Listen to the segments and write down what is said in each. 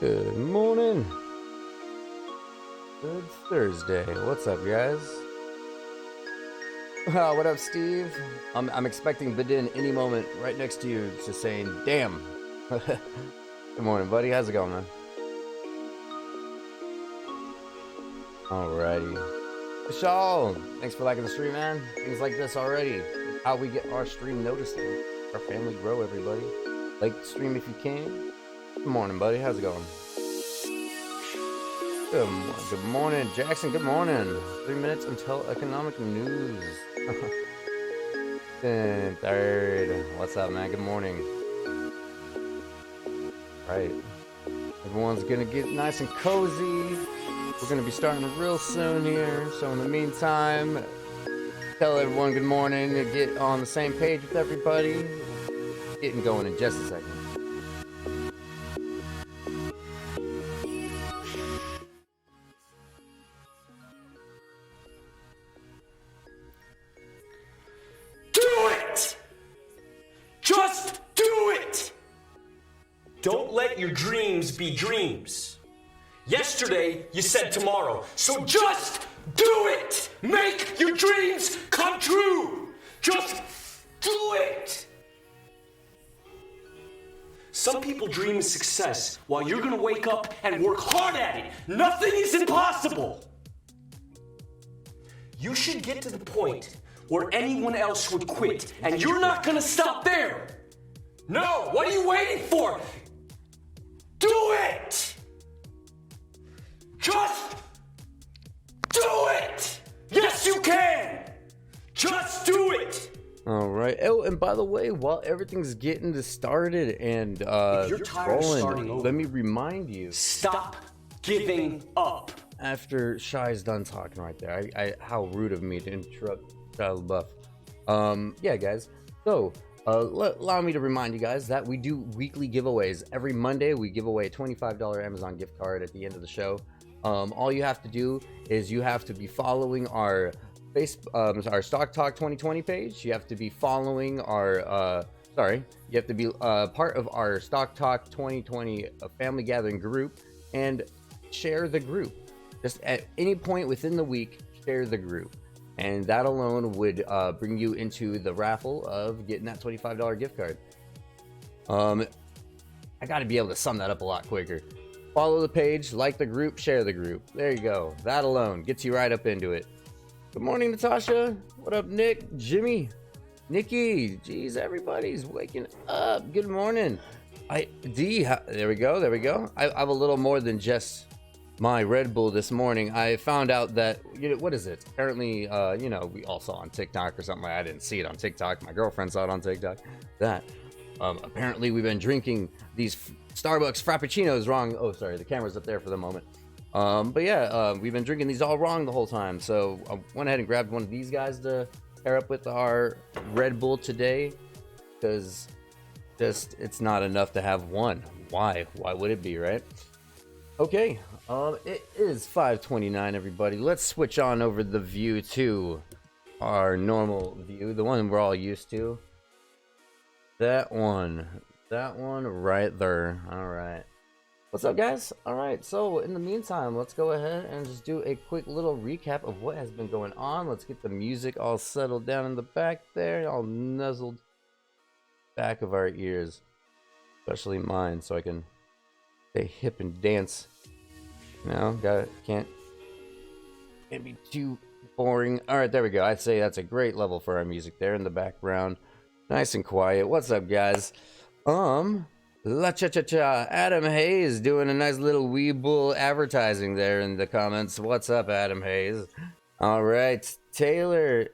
Good morning. Good Thursday. What's up, guys? What up, Steve? I'm expecting Badin any moment right next to you, just saying, damn. Good morning, buddy. How's it going, man? Alrighty. Vishal, thanks for liking the stream, man. Things like this already. How we get our stream noticed and our family grow, everybody. Like the stream if you can. Good morning, buddy. How's it going? Good morning, Jackson. Good morning. 3 minutes until economic news. Third. What's up, man? Good morning. Right. Everyone's gonna get nice and cozy. We're gonna be starting real soon here. So in the meantime, tell everyone good morning and get on the same page with everybody. Getting going in just a second. Don't let your dreams be dreams. Yesterday, you said tomorrow. So just do it! Make your dreams come true! Just do it! Some people dream of success while you're gonna wake up and work hard at it. Nothing is impossible! You should get to the point where anyone else would quit, and you're not gonna stop there! No! What are you waiting for? Do it! Just do it! Yes, you can! Just do it! All right. Oh, and by the way, while everything's getting started and if you're tired of starting over, let me remind you. Stop giving up. After Shy's done talking right there, how rude of me to interrupt Child Buff. Yeah, guys. So, allow me to remind you guys that we do weekly giveaways. Every Monday, we give away a $25 Amazon gift card at the end of the show. All you have to do is you have to be following our our StockTalk 2020 page. You have to be following our, you have to be part of our StockTalk 2020 family gathering group and share the group. Just at any point within the week, share the group. And that alone would bring you into the raffle of getting that $25 gift card. I got to be able to sum that up a lot quicker. Follow the page, like the group, share the group. There you go. That alone gets you right up into it. Good morning, Natasha. What up, Nick? Jimmy? Nikki? Jeez, everybody's waking up. Good morning. There we go. I have a little more than just my Red Bull this morning. I found out that, what is it? Apparently, we all saw on TikTok or something. I didn't see it on TikTok. My girlfriend saw it on TikTok. Apparently we've been drinking these Starbucks Frappuccinos wrong. Oh, sorry, the camera's up there for the moment. But yeah, we've been drinking these all wrong the whole time. So I went ahead and grabbed one of these guys to pair up with our Red Bull today, because it's not enough to have one. Why would it be, right? Okay, it is 5:29, everybody. Let's switch on over the view to our normal view, the one we're all used to. That one right there. All right. What's up, guys? All right, so in the meantime, let's go ahead and just do a quick little recap of what has been going on. Let's get the music all settled down in the back there, all nuzzled back of our ears, especially mine, so I can stay hip and dance. Can't be too boring. All right, there we go. I'd say that's a great level for our music there in the background, nice and quiet. What's up, guys? La cha cha cha. Adam Hayes doing a nice little Weeble advertising there in the comments. What's up, Adam Hayes? All right, Tyler.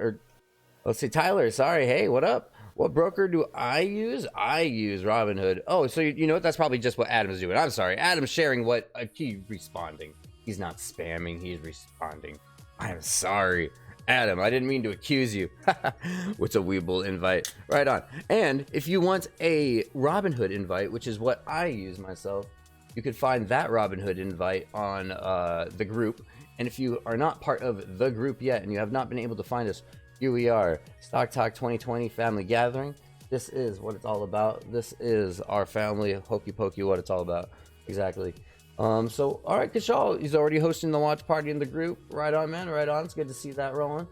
Sorry. Hey, what up? What broker do I use? I use Robinhood. Oh, so you know what? That's probably just what Adam's doing. I'm sorry. Adam's sharing what he's responding. He's not spamming. He's responding. I am sorry, Adam. I didn't mean to accuse you. What's a Weeble invite? Right on. And if you want a Robinhood invite, which is what I use myself, you could find that Robinhood invite on the group. And if you are not part of the group yet and you have not been able to find us, here we are, StockTalk 2020 Family Gathering. This is what it's all about. This is our family, hokey pokey, what it's all about. Exactly. So all right, Kashal, he's already hosting the watch party in the group. Right on, man. Right on. It's good to see that rolling.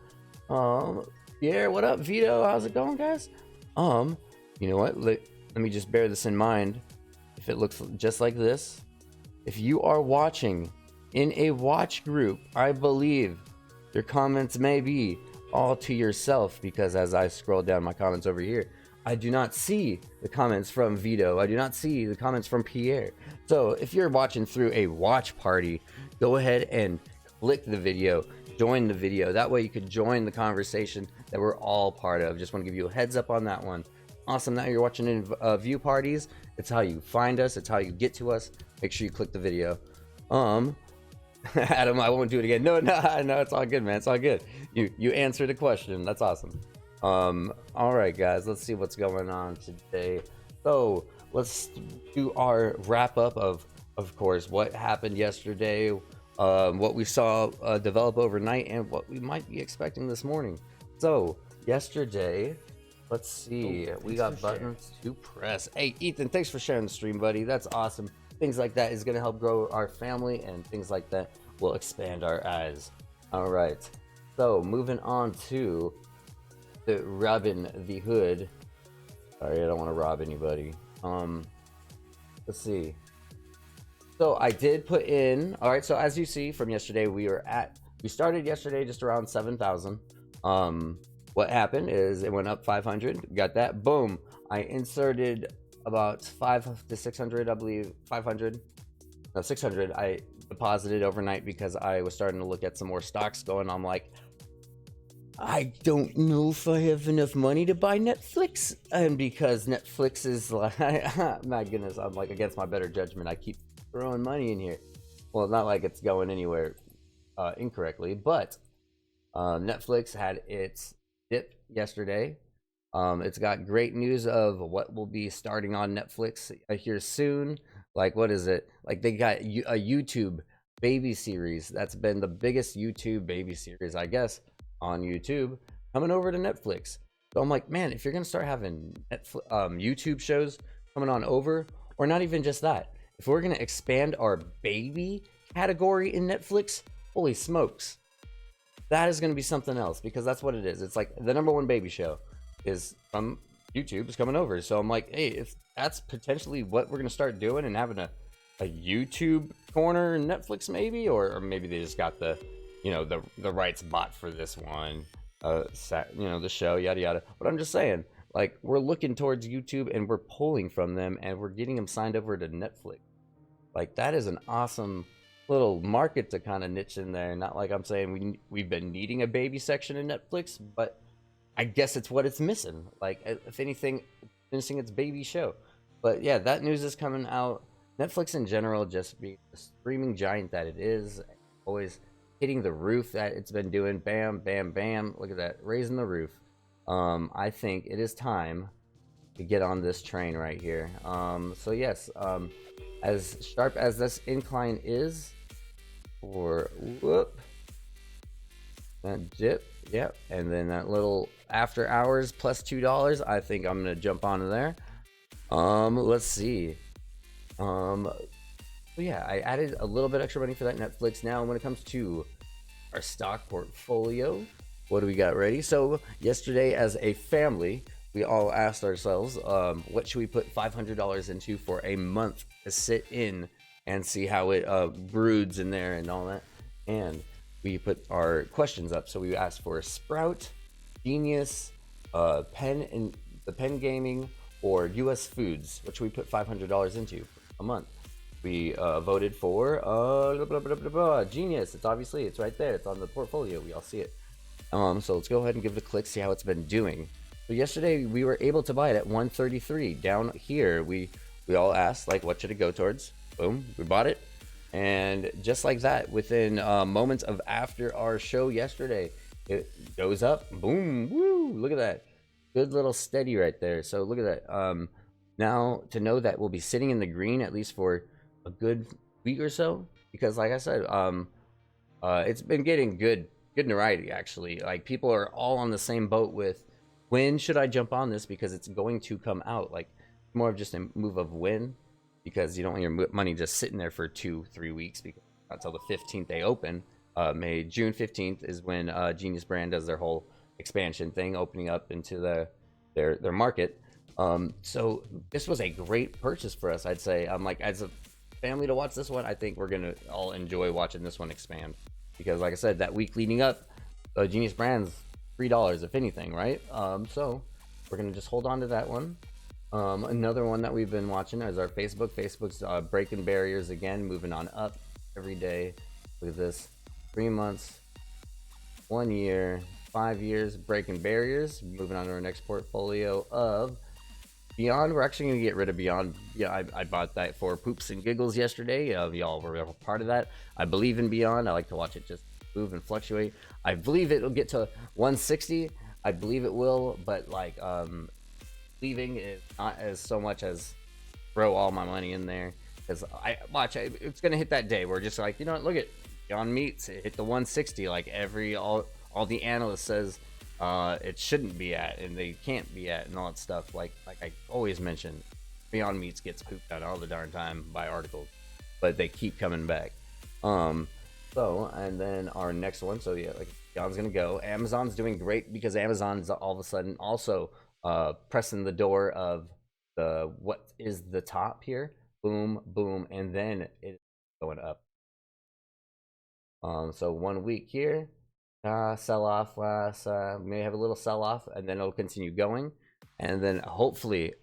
Yeah, what up, Vito? How's it going, guys? You know what? Let me just bear this in mind. If it looks just like this, if you are watching in a watch group, I believe your comments may be all to yourself, because as I scroll down my comments over here, I do not see the comments from Vito. I do not see the comments from Pierre. So if you're watching through a watch party, go ahead and click the video, join the video. That way you could join the conversation that we're all part of. Just want to give you a heads up on that one. Awesome. Now you're watching in view parties. It's how you find us. It's how you get to us. Make sure you click the video. Adam, I won't do it again. No, it's all good, man. It's all good. You answered a question. That's awesome. All right, guys, let's see what's going on today. So let's do our wrap up of course, what happened yesterday, what we saw develop overnight, and what we might be expecting this morning. So yesterday, let's see, we got buttons to press. Hey, Ethan, thanks for sharing the stream, buddy. That's awesome. Things like that is going to help grow our family, and things like that will expand our eyes. All right, so moving on to the Robin the Hood. Sorry, I don't want to rob anybody. Let's see. So I did put in, all right, so as you see from yesterday, we started yesterday just around 7,000. What happened is it went up 500, got that, boom. I inserted about 500 to 600, I believe, 600 I deposited overnight because I was starting to look at some more stocks going. I'm like, I don't know if I have enough money to buy Netflix. And because Netflix is like, my goodness, I'm like against my better judgment. I keep throwing money in here. Well, not like it's going anywhere incorrectly, but Netflix had its dip yesterday. It's got great news of what will be starting on Netflix here soon. Like, what is it? Like, they got a YouTube baby series. That's been the biggest YouTube baby series, I guess, on YouTube, coming over to Netflix. So I'm like, man, if you're gonna start having YouTube shows coming on over, or not even just that, if we're gonna expand our baby category in Netflix, holy smokes, that is gonna be something else, because that's what it is. It's like the #1 baby show is from YouTube is coming over. So I'm like, hey, if that's potentially what we're gonna start doing and having a YouTube corner in Netflix, maybe, or maybe they just got the rights bought for this one, the show, yada yada. But I'm just saying, like, we're looking towards YouTube and we're pulling from them and we're getting them signed over to Netflix. Like, that is an awesome little market to kind of niche in there. Not like I'm saying we've been needing a baby section in Netflix, but I guess it's what it's missing. Like, if anything, missing its baby show. But yeah, that news is coming out. Netflix in general, just being the streaming giant that it is, always hitting the roof that it's been doing. Bam, bam, bam. Look at that, raising the roof. I think it is time to get on this train right here. So yes, as sharp as this incline is, for that dip, yep, and then that little after hours plus $2, I think I'm gonna jump onto there. Let's see. Yeah, I added a little bit extra money for that Netflix. Now when it comes to our stock portfolio, what do we got ready? So yesterday, as a family, we all asked ourselves, what should we put $500 into for a month to sit in and see how it broods in there and all that. And we put our questions up. So we asked for Sprout, Genius, Penn Gaming, or US Foods, which we put $500 into for a month. We voted for Genius. It's right there. It's on the portfolio. We all see it. So let's go ahead and give it a click, see how it's been doing. So yesterday we were able to buy it at 133. Down here, we all asked, like, what should it go towards? Boom, we bought it. And just like that, within moments of after our show yesterday, it goes up. Boom, woo, look at that. Good little steady right there. So look at that. Now to know that we'll be sitting in the green at least for a good week or so, because like I said, it's been getting good notoriety, actually. Like, people are all on the same boat with, when should I jump on this, because it's going to come out. Like, more of just a move of when. because you don't want your money just sitting there for 2-3 weeks, because until the 15th they open. June 15th is when Genius Brand does their whole expansion thing, opening up into their market. So this was a great purchase for us, I'd say. Like, as a family to watch this one, I think we're gonna all enjoy watching this one expand, because like I said, that week leading up, Genius Brand's $3 if anything, right? So we're gonna just hold on to that one. Another one that we've been watching is our Facebook's breaking barriers again, moving on up every day. Look at this, 3 months, 1 year, 5 years, breaking barriers. Moving on to our next portfolio of Beyond. We're actually gonna get rid of Beyond. Yeah, I bought that for poops and giggles yesterday. Y'all were a part of that. I believe in Beyond. I like to watch it just move and fluctuate. I believe it'll get to 160. I believe it will, but like leaving is not as so much as throw all my money in there, because it's gonna hit that day where just like, you know what, look at Beyond Meats, it hit the 160 like all the analysts says it shouldn't be at, and they can't be at, and all that stuff. Like I always mention, Beyond Meats gets pooped out all the darn time by articles, but they keep coming back. So, and then our next one, so yeah, like Beyond's gonna go. Amazon's doing great, because Amazon's all of a sudden also pressing the door of the what is the top here, boom, boom, and then it's going up. So 1 week here, sell off, may have a little sell off, and then it'll continue going, and then hopefully,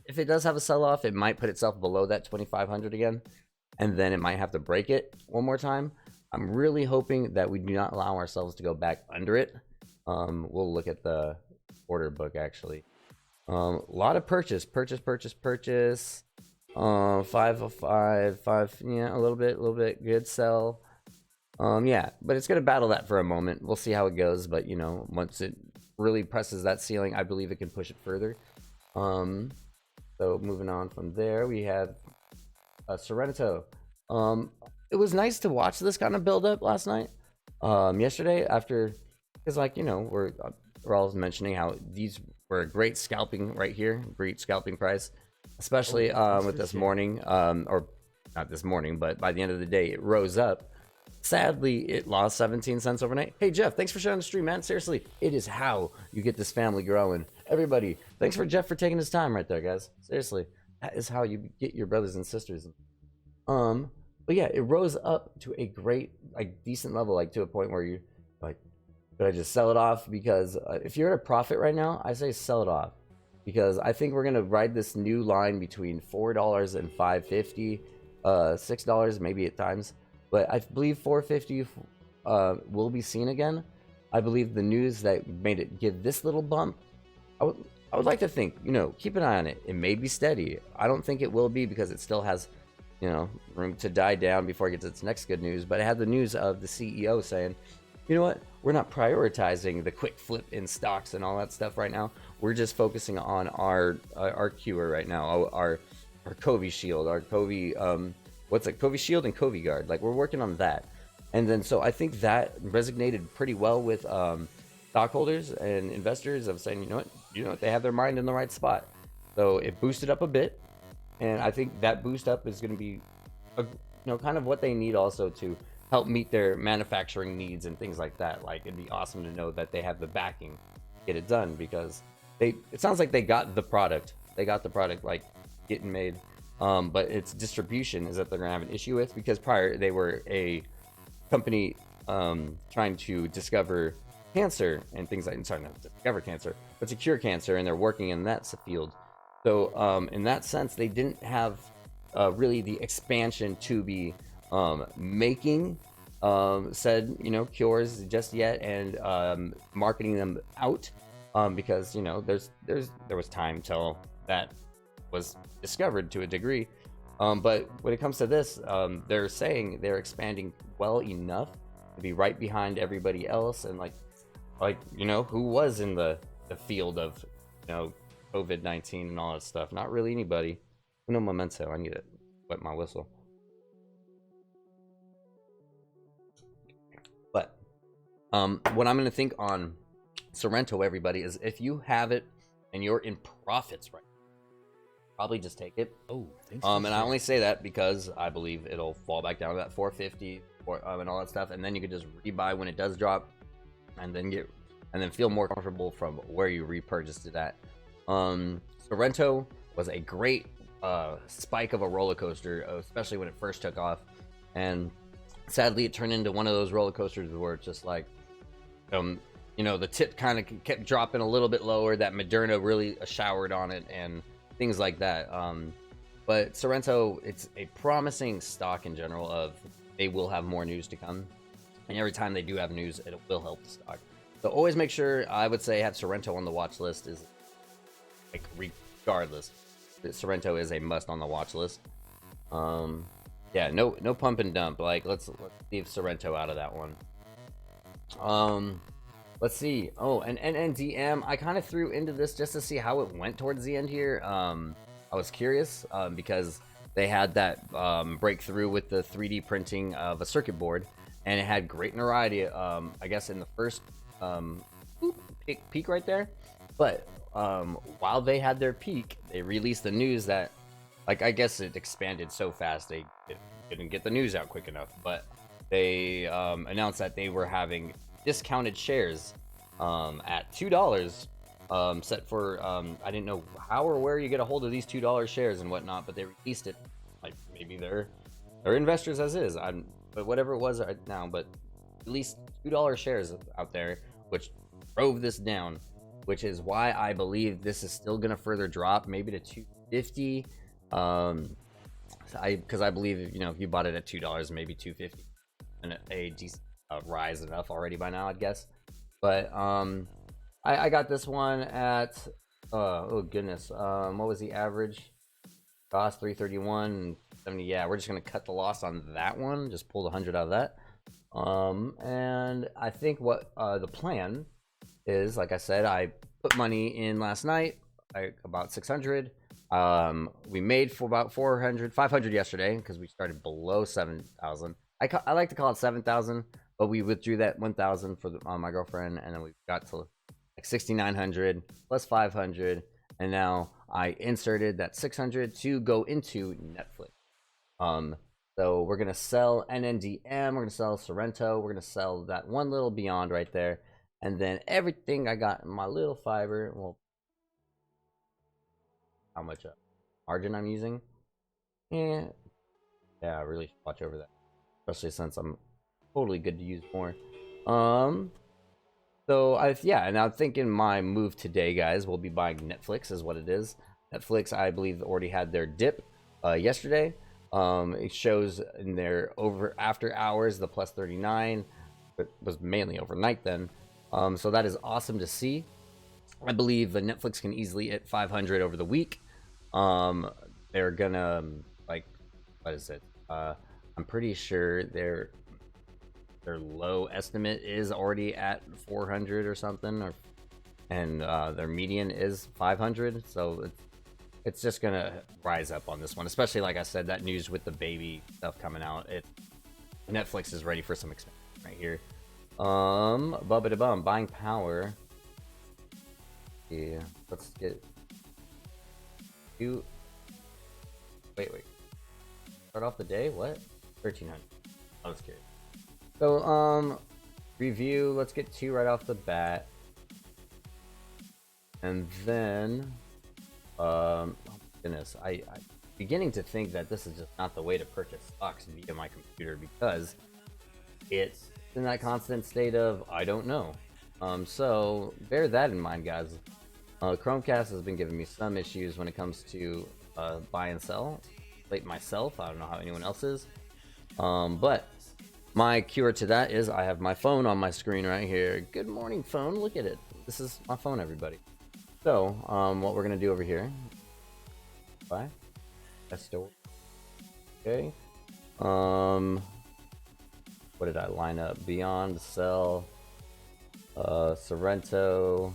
if it does have a sell off, it might put itself below that 2,500 again, and then it might have to break it one more time. I'm really hoping that we do not allow ourselves to go back under it. We'll look at the order book actually. A lot of purchase. 505, 5, yeah, a little bit good sell. Yeah, but it's gonna battle that for a moment. We'll see how it goes, but you know, once it really presses that ceiling, I believe it can push it further. So moving on from there, we have Sorrento. It was nice to watch this kind of build up last night, yesterday, after, because like, you know, we're all mentioning how these were a great scalping right here, great scalping price, especially with this morning, or not this morning, but by the end of the day it rose up. Sadly, it lost 17 cents overnight. Hey Jeff, thanks for sharing the stream, man. Seriously, it is how you get this family growing. Everybody, thanks for Jeff for taking his time right there, guys. Seriously, that is how you get your brothers and sisters. But yeah, it rose up to a great, like, decent level, like to a point where you like, should I just sell it off? Because if you're at a profit right now, I say sell it off, because I think we're gonna ride this new line between $4 and $5.50, $6 maybe at times, but I believe $4.50 will be seen again. I believe the news that made it give this little bump, I would like to think, you know, keep an eye on it. It may be steady. I don't think it will be, because it still has, you know, room to die down before it gets its next good news. But it had the news of the CEO saying, you know what, we're not prioritizing the quick flip in stocks and all that stuff right now. We're just focusing on our cure right now, our COVID shield, our COVID COVID shield and COVID guard. Like, we're working on that. And then so I think that resonated pretty well with stockholders and investors, of saying, you know what, they have their mind in the right spot. So it boosted up a bit, and I think that boost up is going to be kind of what they need also to help meet their manufacturing needs and things like that. Like, it'd be awesome to know that they have the backing to get it done, because it sounds like they got the product like getting made, but its distribution is that they're gonna have an issue with, because prior they were a company trying to discover cancer and things like, sorry, not discover cancer, but to cure cancer, and they're working in that field. So in that sense, they didn't have really the expansion to be making said cures just yet, and marketing them out, because there was time till that was discovered to a degree, but when it comes to this, they're saying they're expanding well enough to be right behind everybody else, and like who was in the field of COVID-19 and all that stuff. Not really anybody. No memento. I need to wet my whistle. But what I'm going to think on Sorrento, everybody, is if you have it and you're in profits right now, probably just take it. Oh, thanks. And I only say that because I believe it'll fall back down to that 450 and all that stuff, and then you could just rebuy when it does drop, and then feel more comfortable from where you repurchased it at. Sorrento was a great spike of a roller coaster, especially when it first took off, and sadly it turned into one of those roller coasters where it's just like, you know, the tip kind of kept dropping a little bit lower. That Moderna really showered on it and things like that. But Sorrento, it's a promising stock in general. Of they will have more news to come, and every time they do have news, it will help the stock. So always make sure, I would say, have Sorrento on the watch list. Is like regardless, Sorrento is a must on the watch list. Yeah, no pump and dump. Like let's leave Sorrento out of that one. Let's see. Oh, and NNDM, I kind of threw into this just to see how it went towards the end here. I was curious because they had that breakthrough with the 3D printing of a circuit board, and it had great notoriety, I guess, in the first peak right there. But while they had their peak, they released the news that, like, I guess it expanded so fast they didn't get the news out quick enough. But they announced that they were having discounted shares at $2, set for I didn't know how or where you get a hold of these $2 shares and whatnot, but they released it. Like, maybe they're investors as is, but whatever it was now, but at least $2 shares out there, which drove this down, which is why I believe this is still gonna further drop, maybe to 250. Because I believe, you know, if you bought it at $2, maybe 250, and a decent rise enough already by now, I'd guess. But I got this one at oh goodness, what was the average cost? 331.70. Yeah, we're just gonna cut the loss on that one, just pull the 100 out of that. And I think what the plan is, like I said, I put money in last night, about 600. We made for about 500 yesterday because we started below 7,000. I like to call it 7,000, but we withdrew that 1,000 for my girlfriend, and then we got to like 6,900 plus 500, and now I inserted that 600 to go into Netflix. So we're gonna sell NNDM, we're gonna sell Sorrento, we're gonna sell that one little Beyond right there, and then everything I got in my little fiber. Well, how much margin I'm using? Yeah, I really should watch over that, especially since I'm totally good to use more. So and I'm thinking my move today, guys, will be buying Netflix, is what it is. Netflix, I believe, already had their dip yesterday. It shows in their after hours the plus 39. It was mainly overnight then. So that is awesome to see. I believe the Netflix can easily hit 500 over the week. They're gonna, like, what is it? I'm pretty sure their low estimate is already at 400 or something, and their median is 500. So it's just gonna rise up on this one, especially, like I said, that news with the baby stuff coming out. Netflix is ready for some expansion right here. Buying power. Yeah, let's get you. Wait. Start off the day. What? 1,300. I was curious. So review. Let's get 2 right off the bat, and then oh goodness, I'm beginning to think that this is just not the way to purchase stocks via my computer, because it's in that constant state of I don't know. So bear that in mind, guys. Chromecast has been giving me some issues when it comes to buy and sell. Like myself, I don't know how anyone else is. But my cure to that is I have my phone on my screen right here. Good morning, phone. Look at it. This is my phone, everybody. So, what we're gonna do over here? Buy. That's still okay. What did I line up? Beyond, sell, Sorrento.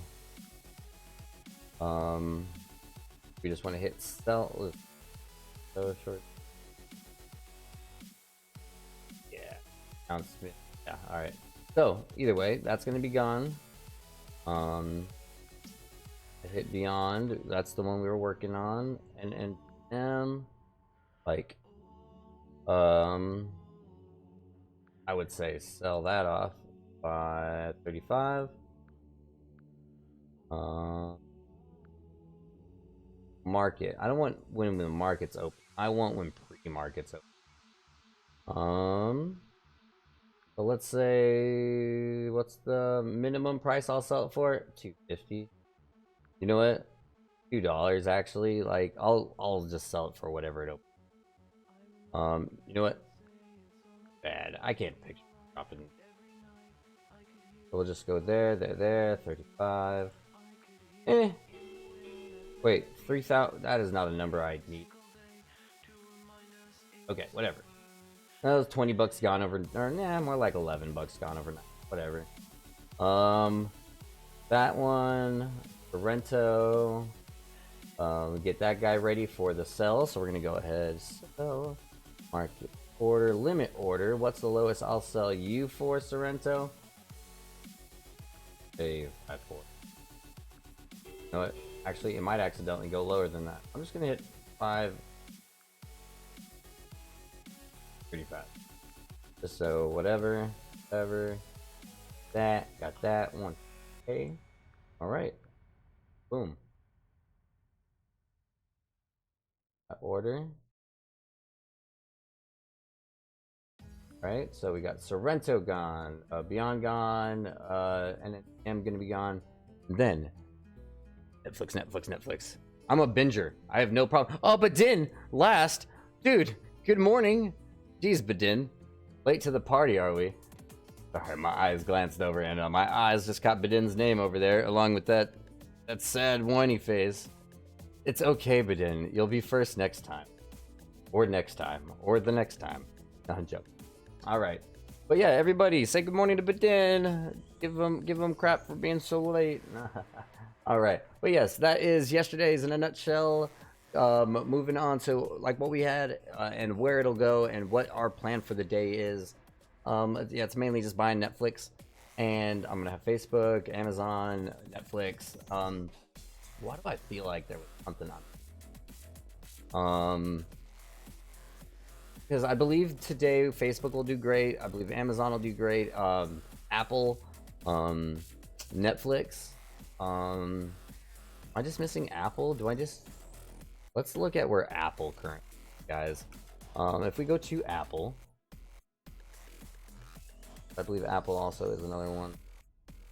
We just want to hit sell. So short. Yeah. Sounds good. Yeah. All right. So either way, that's gonna be gone. I hit beyond. That's the one we were working on. And like, I would say sell that off by 35. Market. I don't want when the market's open. I want when pre-market's open. So let's say, what's the minimum price I'll sell it for? $2.50. You know what? $2 actually. Like I'll just sell it for whatever it opens. You know what? Bad. I can't picture dropping. So we'll just go there, 35. Wait, 3,000. That is not a number I need. Okay, whatever. That was 20 bucks gone over, or nah, more like 11 bucks gone overnight. Whatever. That one, Sorrento. Get that guy ready for the sell. So we're gonna go ahead, sell, market order, limit order. What's the lowest I'll sell you for, Sorrento? Say 5.4. You know what? Actually, it might accidentally go lower than that. I'm just gonna hit 5.35. Just so whatever. That got that one. Okay. All right. Boom. That order. Right. So we got Sorrento gone, Beyond gone, and then M gonna be gone. Then Netflix. I'm a binger. I have no problem. Oh, Badin, last. Dude, good morning. Jeez, Badin. Late to the party, are we? Sorry, my eyes glanced over, and my eyes just caught Badin's name over there, along with that sad whiny face. It's okay, Badin. You'll be first next time. Or next time. Or the next time. No, I'm joking. Alright. But yeah, everybody, say good morning to Badin. Give him crap for being so late. Alright, but yes, that is yesterday's in a nutshell. Moving on to like what we had and where it'll go and what our plan for the day is. Yeah, it's mainly just buying Netflix, and I'm gonna have Facebook, Amazon, Netflix. Why do I feel like there was something on? Because I believe today Facebook will do great. I believe Amazon will do great. Apple, Netflix. Am I just missing Apple? Let's look at where Apple currently, guys. If we go to Apple, I believe Apple also is another one.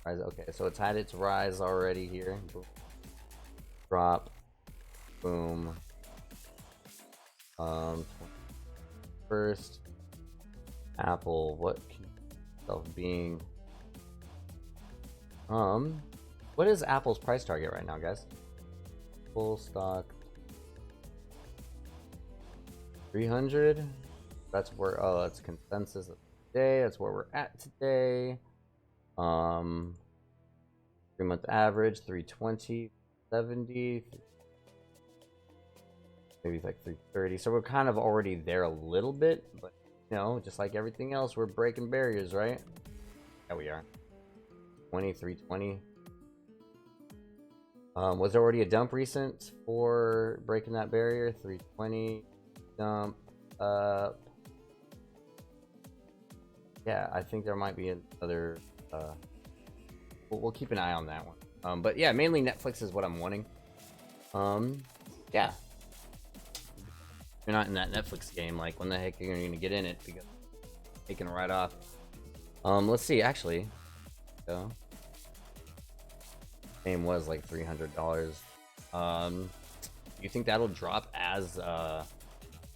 Okay, so it's had its rise already here. Boom. Drop, boom. First, Apple. What can itself being? What is Apple's price target right now, guys? Full stock 300. That's where that's consensus of today. That's where we're at today. 3-month average 320, 70, maybe like 330. So we're kind of already there a little bit, but you know, just like everything else, we're breaking barriers, right? Yeah, we are. 320. Was there already a dump recent for breaking that barrier? 320 dump up. Yeah, I think there might be another. We'll keep an eye on that one. But yeah, mainly Netflix is what I'm wanting. Yeah. If you're not in that Netflix game, like when the heck are you gonna get in it? Because taking it right off. Let's see. Actually, so game was like $300. You think that'll drop as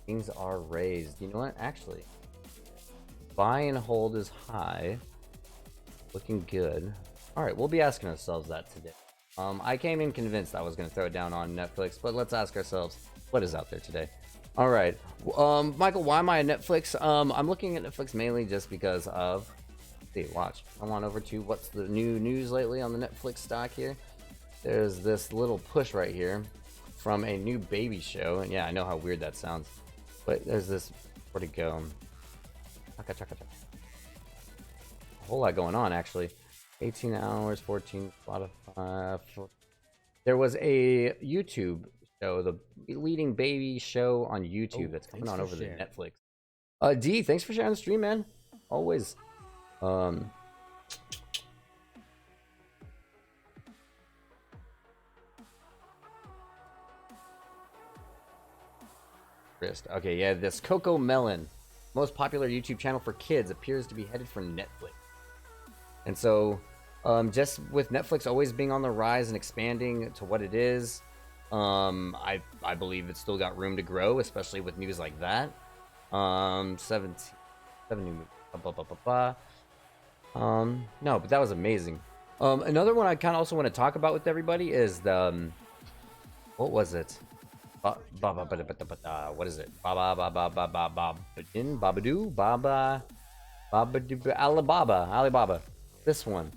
things are raised? You know what? Actually, buy and hold is high. Looking good. All right, we'll be asking ourselves that today. I came in convinced I was going to throw it down on Netflix, but let's ask ourselves what is out there today. All right, Michael, why am I on Netflix? I'm looking at Netflix mainly just because of. See, watch. Come on over to what's the new news lately on the Netflix stock here. There's this little push right here from a new baby show, and yeah, I know how weird that sounds, but there's this. Where'd it go? A whole lot going on actually. 18 hours, 14 Spotify. there was a YouTube show, the leading baby show on YouTube that's coming on over the Netflix. D, thanks for sharing the stream, man. Always. Okay, yeah, this Coco Melon, most popular YouTube channel for kids, appears to be headed for Netflix. And so, just with Netflix always being on the rise and expanding to what it is, I believe it's still got room to grow, especially with news like that. 7 new no, but that was amazing. Another one I kind of also want to talk about with everybody is the what was it? What is it? Alibaba. This one.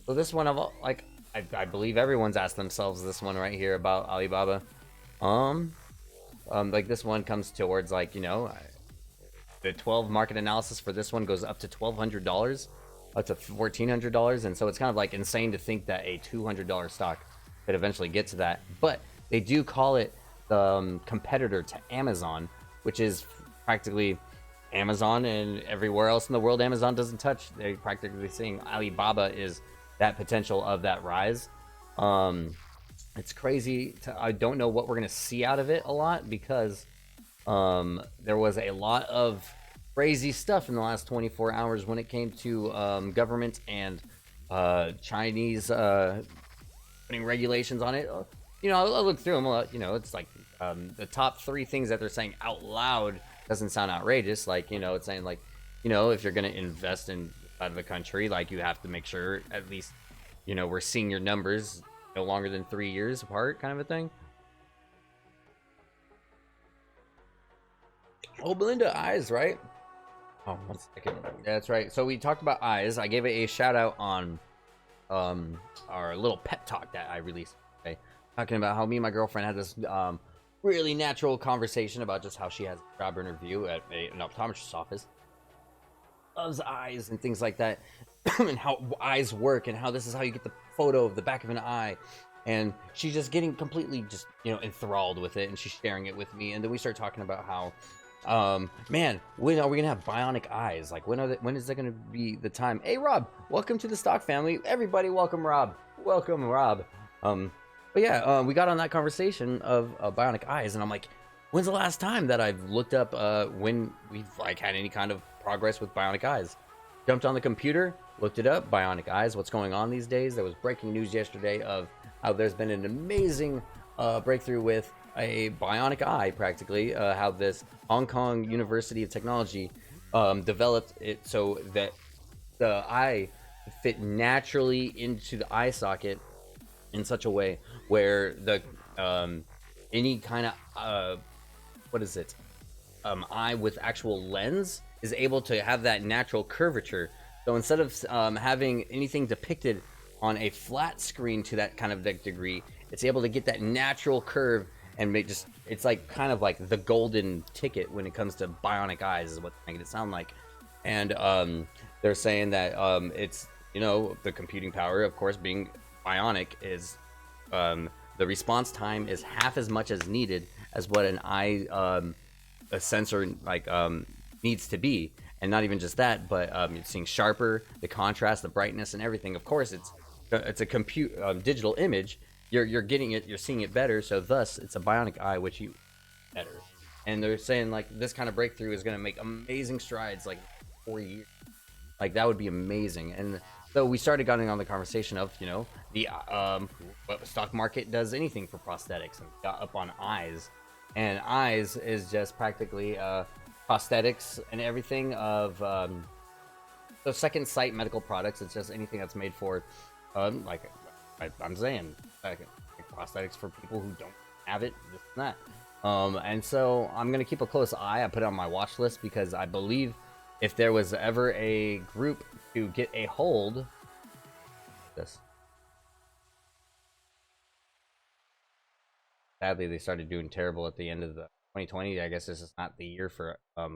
So this one of like I believe everyone's asked themselves this one right here about Alibaba. Like this one comes towards like, you know, the 12 market analysis for this one goes up to $1,200, up to $1,400, and so it's kind of like insane to think that a $200 stock could eventually get to that. But they do call it the competitor to Amazon, which is practically Amazon, and everywhere else in the world Amazon doesn't touch. They're practically saying Alibaba is that potential of that rise. It's crazy. I don't know what we're gonna see out of it a lot, because there was a lot of crazy stuff in the last 24 hours when it came to government and Chinese putting regulations on it. You know, I'll look through them. You know, it's like the top 3 things that they're saying out loud doesn't sound outrageous. Like, you know, it's saying like, you know, if you're going to invest in out of the country, like you have to make sure at least, you know, we're seeing your numbers no longer than 3 years apart, kind of a thing. Oh, Belinda, eyes, right? Oh, 1 second. Yeah, that's right. So we talked about eyes. I gave it a shout out on our little pep talk that I released today, talking about how me and my girlfriend had this really natural conversation about just how she has a job interview at an optometrist's office, loves eyes and things like that, and how eyes work, and how this is how you get the photo of the back of an eye. And she's just getting completely just, you know, enthralled with it, and she's sharing it with me. And then we start talking about how, man, when are we gonna have bionic eyes? Like, when is that gonna be the time? Hey, Rob, welcome to the stock family. Everybody, welcome Rob. Welcome, Rob. But yeah, we got on that conversation of bionic eyes, and I'm like, when's the last time that I've looked up when we've like had any kind of progress with bionic eyes? Jumped on the computer, looked it up, bionic eyes, what's going on these days. There was breaking news yesterday of how there's been an amazing breakthrough with a bionic eye, practically, how this Hong Kong University of Technology developed it so that the eye fit naturally into the eye socket in such a way where the any kind of eye with actual lens is able to have that natural curvature. So instead of having anything depicted on a flat screen to that kind of degree, it's able to get that natural curve and make just, it's like kind of like the golden ticket when it comes to bionic eyes, is what they're making it sound like. And they're saying that it's, you know, the computing power, of course, being bionic, is the response time is half as much as needed as what an eye a sensor like needs to be. And not even just that, but you're seeing sharper, the contrast, the brightness, and everything. Of course, it's a digital image. You're getting it, you're seeing it better, so thus it's a bionic eye, which you better. And they're saying like this kind of breakthrough is going to make amazing strides, like 4 years. Like that would be amazing. And so we started getting on the conversation of, you know, the stock market does anything for prosthetics, and got up on eyes. And eyes is just practically prosthetics and everything of so second sight medical products. It's just anything that's made for like I'm saying, like prosthetics for people who don't have it, this and that. And so I'm gonna keep a close eye. I put it on my watch list because I believe if there was ever a group to get a hold, this. Sadly, they started doing terrible at the end of the 2020. I guess this is not the year for I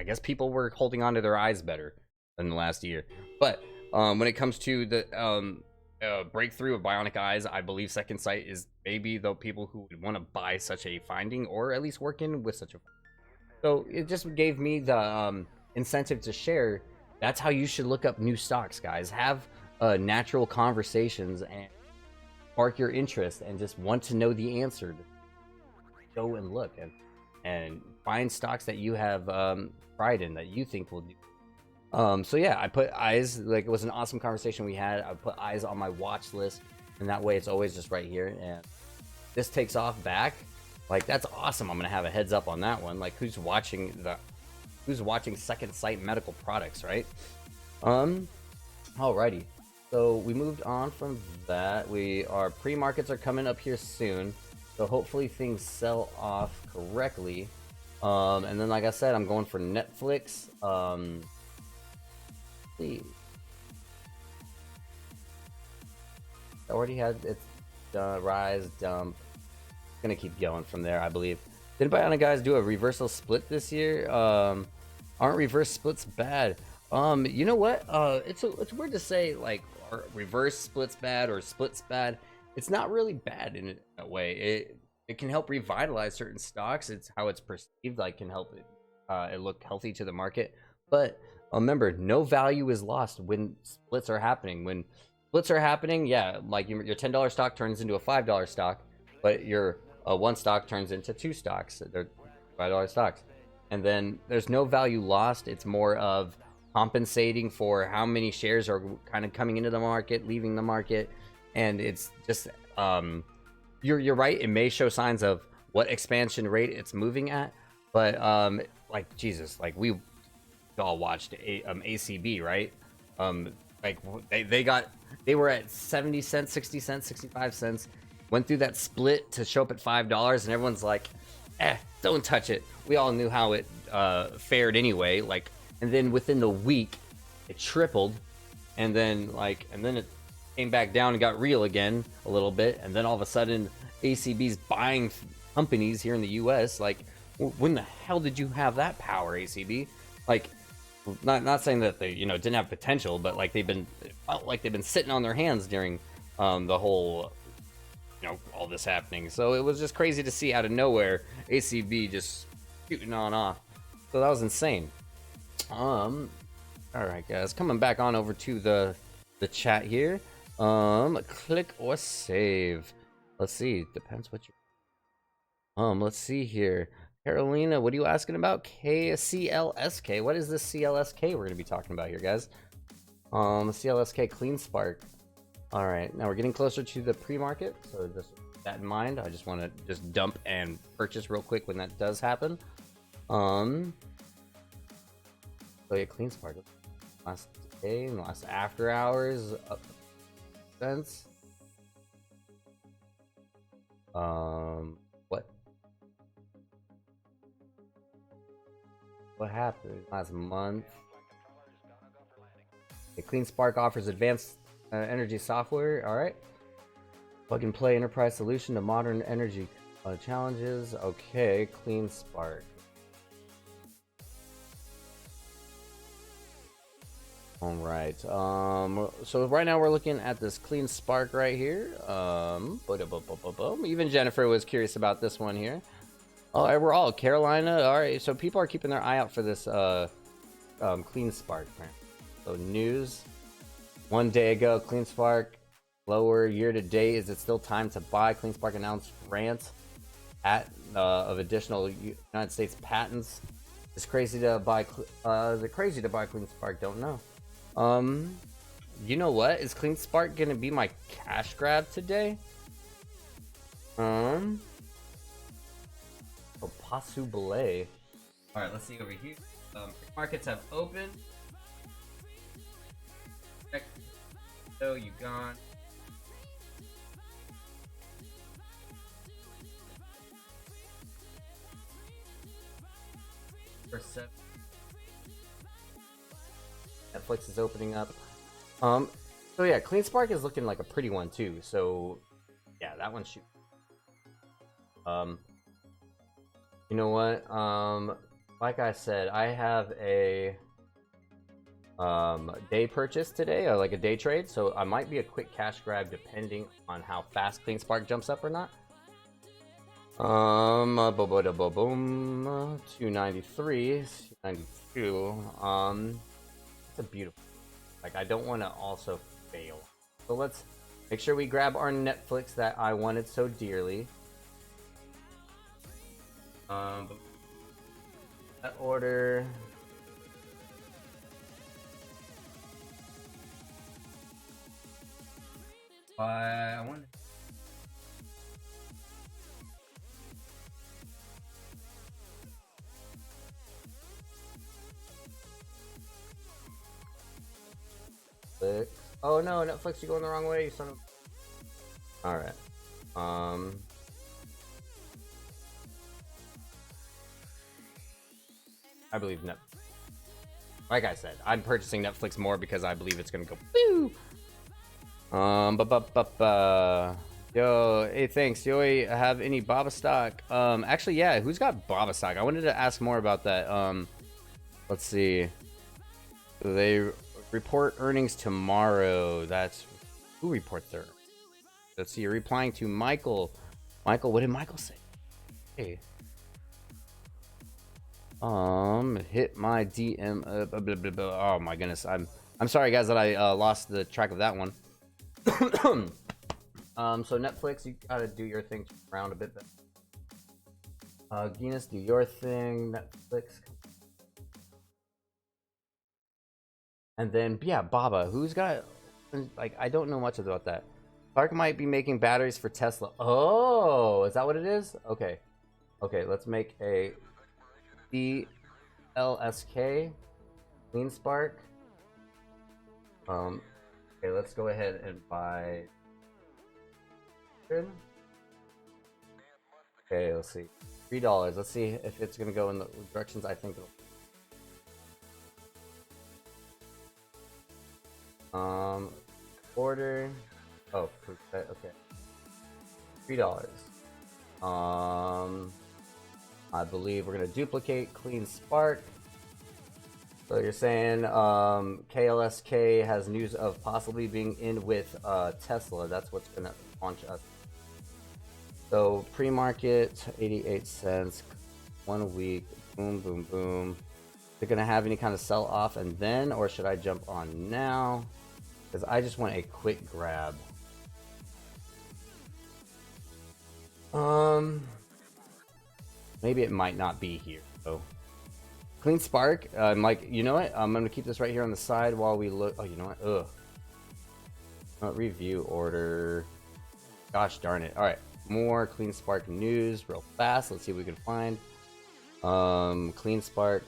guess people were holding on to their eyes better than the last year. But when it comes to the breakthrough of bionic eyes, I believe second sight is maybe the people who would want to buy such a finding, or at least work in with such a. So it just gave me the incentive to share. That's how you should look up new stocks, guys. Have natural conversations and spark your interest, and just want to know the answer. Go and look and find stocks that you have pride in, that you think will do. So yeah, I put eyes, like, it was an awesome conversation we had. I put eyes on my watch list, and that way it's always just right here. And this takes off back, like, that's awesome. I'm gonna have a heads up on that one. Like, who's watching second sight medical products, right? Alrighty, so we moved on from that. Our pre-markets are coming up here soon, so hopefully things sell off correctly. And then, like I said, I'm going for Netflix. I already had its rise, dump. It's gonna keep going from there, I believe. Did Bionic guys do a reversal split this year? Aren't reverse splits bad? You know what? It's weird to say, like, are reverse splits bad or splits bad. It's not really bad in a way. It can help revitalize certain stocks. It's how it's perceived, like, can help it look healthy to the market. But remember, no value is lost when splits are happening. When splits are happening, yeah, like your $10 stock turns into a $5 stock, but your one stock turns into two stocks. They're $5 stocks, and then there's no value lost. It's more of compensating for how many shares are kind of coming into the market, leaving the market, and it's just you're right. It may show signs of what expansion rate it's moving at, but like, Jesus, like, we all watched ACB, right? Like, they were at 70 cents, 60 cents, 65 cents, went through that split to show up at $5, and everyone's like, don't touch it. We all knew how it fared anyway. Like, and then within the week it tripled, and then it came back down and got real again a little bit, and then all of a sudden ACB's buying companies here in the US. Like, when the hell did you have that power, ACB? Like, not saying that they didn't have potential, but like, it felt like they've been sitting on their hands during the whole all this happening. So it was just crazy to see out of nowhere ACB just shooting on off. So that was insane. All right, guys, coming back on over to the chat here. Click or save. Let's see, depends what you let's see here. Carolina, what are you asking about? CLSK. What is this CLSK we're going to be talking about here, guys? CLSK Clean Spark. All right, now we're getting closer to the pre-market, so just keep that in mind. I just want to just dump and purchase real quick when that does happen. So yeah, Clean Spark. Last day, last after hours, up cents. What happened last month? The Clean Spark offers advanced energy software. All right, plug and play enterprise solution to modern energy challenges. Okay, Clean Spark. All right. So right now we're looking at this Clean Spark right here. Even Jennifer was curious about this one here. All right, we're all Carolina. All right, so people are keeping their eye out for this Clean Spark. So news, 1 day ago, Clean Spark lower year to date. Is it still time to buy? Clean Spark announced grant of additional United States patents. Is it crazy to buy Clean Spark? Don't know. You know what? Is Clean Spark gonna be my cash grab today? Oh, possible. All right, let's see over here. Markets have opened. So you gone. For 7. Netflix is opening up. So yeah, Clean Spark is looking like a pretty one too. So yeah, that one's shoot. You know what? Like I said, I have a day purchase today, or like a day trade, so I might be a quick cash grab depending on how fast Clean Spark jumps up or not. Boom, 293, 292. It's a beautiful. Like, I don't want to also fail, so let's make sure we grab our Netflix that I wanted so dearly. That order. I want. Netflix. Oh no, Netflix, you're going the wrong way, you son of. All right. I believe Netflix. Like I said, I'm purchasing Netflix more because I believe it's gonna go. Woo! Yo, hey, thanks. Do you have any Baba stock? Actually, yeah. Who's got Baba stock? I wanted to ask more about that. Let's see. They report earnings tomorrow. That's who reports their. Let's see. You're replying to Michael. Michael, what did Michael say? Hey. Hit my DM. Blah, blah, blah. Oh my goodness. I'm sorry, guys, that I lost the track of that one. So Netflix, you gotta do your thing around a bit better. Guinness, do your thing. Netflix. And then, yeah, Baba, who's got, like, I don't know much about that. Clark might be making batteries for Tesla. Oh, is that what it is? Okay. Okay, let's make a LSK Clean Spark. Okay, let's go ahead and buy. Okay, let's see. $3. Let's see if it's gonna go in the directions I think it'll. Order. Oh, okay. $3. I believe we're gonna duplicate Clean Spark. So you're saying KLSK has news of possibly being in with Tesla. That's what's gonna launch us. So pre-market 88 cents, 1 week, boom, boom, boom. They're gonna have any kind of sell off and then, or should I jump on now? Because I just want a quick grab. Maybe it might not be here. So Clean Spark. I'm like, you know what? I'm gonna keep this right here on the side while we look. Oh, you know what? Review order. Gosh darn it! All right, more Clean Spark news real fast. Let's see what we can find. Clean Spark.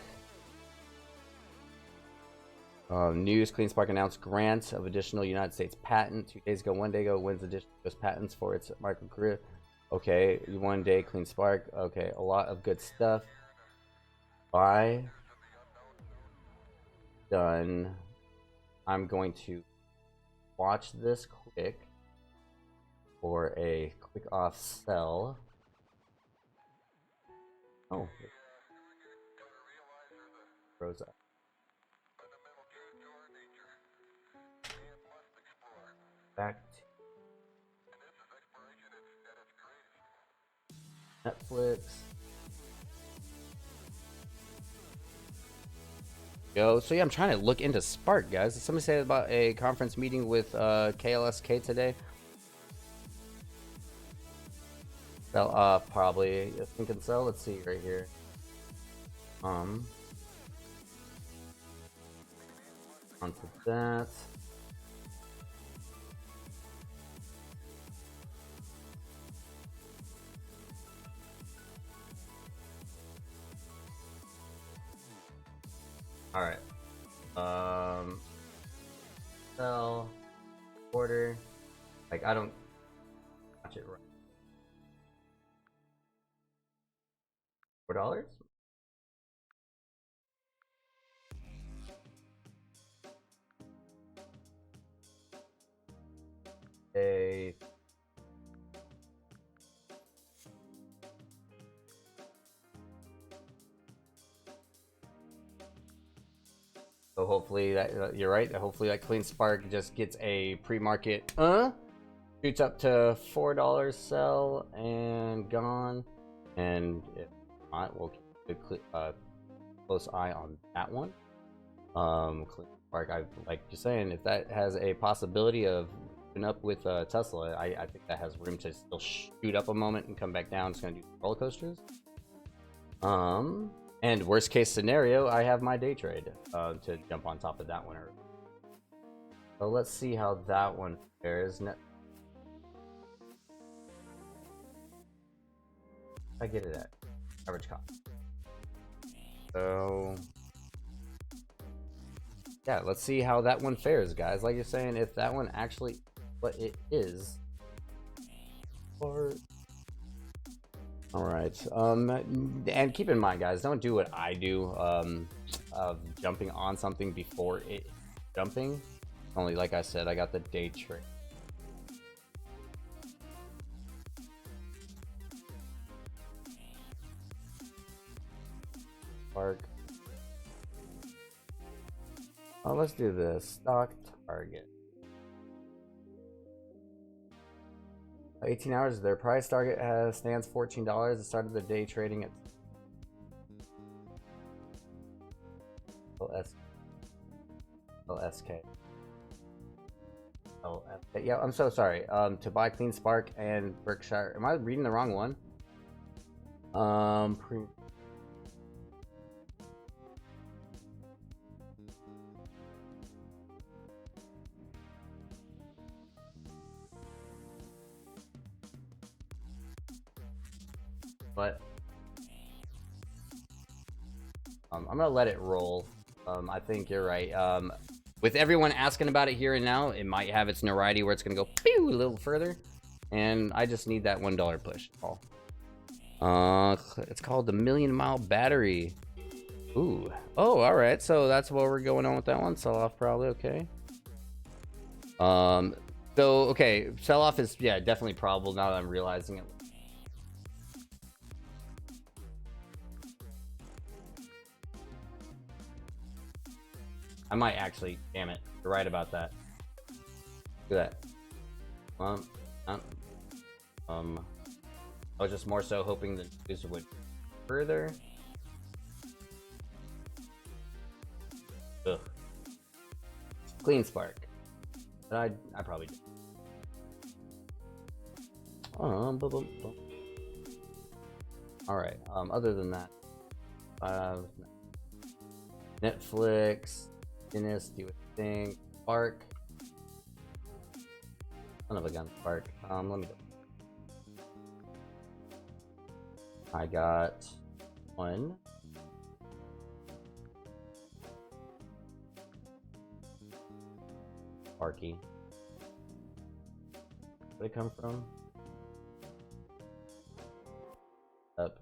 News: Clean Spark announced grant of additional United States patent 2 days ago. 1 day ago, wins additional US patents for its microgrid. Okay, 1 day Clean Spark. Okay, a lot of good stuff. Buy. Done. I'm going to watch this quick for a quick off sell. Oh, Rosa. Back to Netflix. Go. So yeah, I'm trying to look into Spark, guys. Did somebody say about a conference meeting with KLSK today? Sell off, probably. I think and sell. Let's see right here. Onto that. All right. Sell. Order. Like, I don't watch it right. $4. A. So hopefully that you're right. Hopefully that Clean Spark just gets a pre-market shoots up to $4 sell and gone. And if not, we'll keep a close eye on that one. Clean Spark, I like you're saying, if that has a possibility of moving up with Tesla, I think that has room to still shoot up a moment and come back down. It's going to do roller coasters. And worst case scenario, I have my day trade to jump on top of that one. So let's see how that one fares. I get it at average cost. So yeah, let's see how that one fares, guys. Like you're saying, if that one actually what it is. Or all right, and keep in mind, guys, don't do what I do of jumping on something before it jumping. Only, like I said, I got the day trade. Spark. Oh, let's do this. Stock target. 18 hours. Their price target stands $14. It started the day trading at LSK. Yeah, I'm so sorry. To buy Clean Spark and Berkshire. Am I reading the wrong one? But I'm gonna let it roll. I think you're right. With everyone asking about it here and now, it might have its notoriety where it's gonna go pew a little further, and I just need that $1 push. It's called the Million Mile Battery. Ooh. Oh, all right. So that's where we're going on with that one. Sell off probably okay. So okay, sell off is definitely probable now that I'm realizing it. I might actually, damn it, you're right about that. Do that. I was just more so hoping that this would further. Ugh. Clean Spark. But I probably do. All right. Other than that, Netflix. Guinness, do a thing. Spark. Son of a gun, Spark. Let me go. I got one. Sparky. Where'd it come from? Up.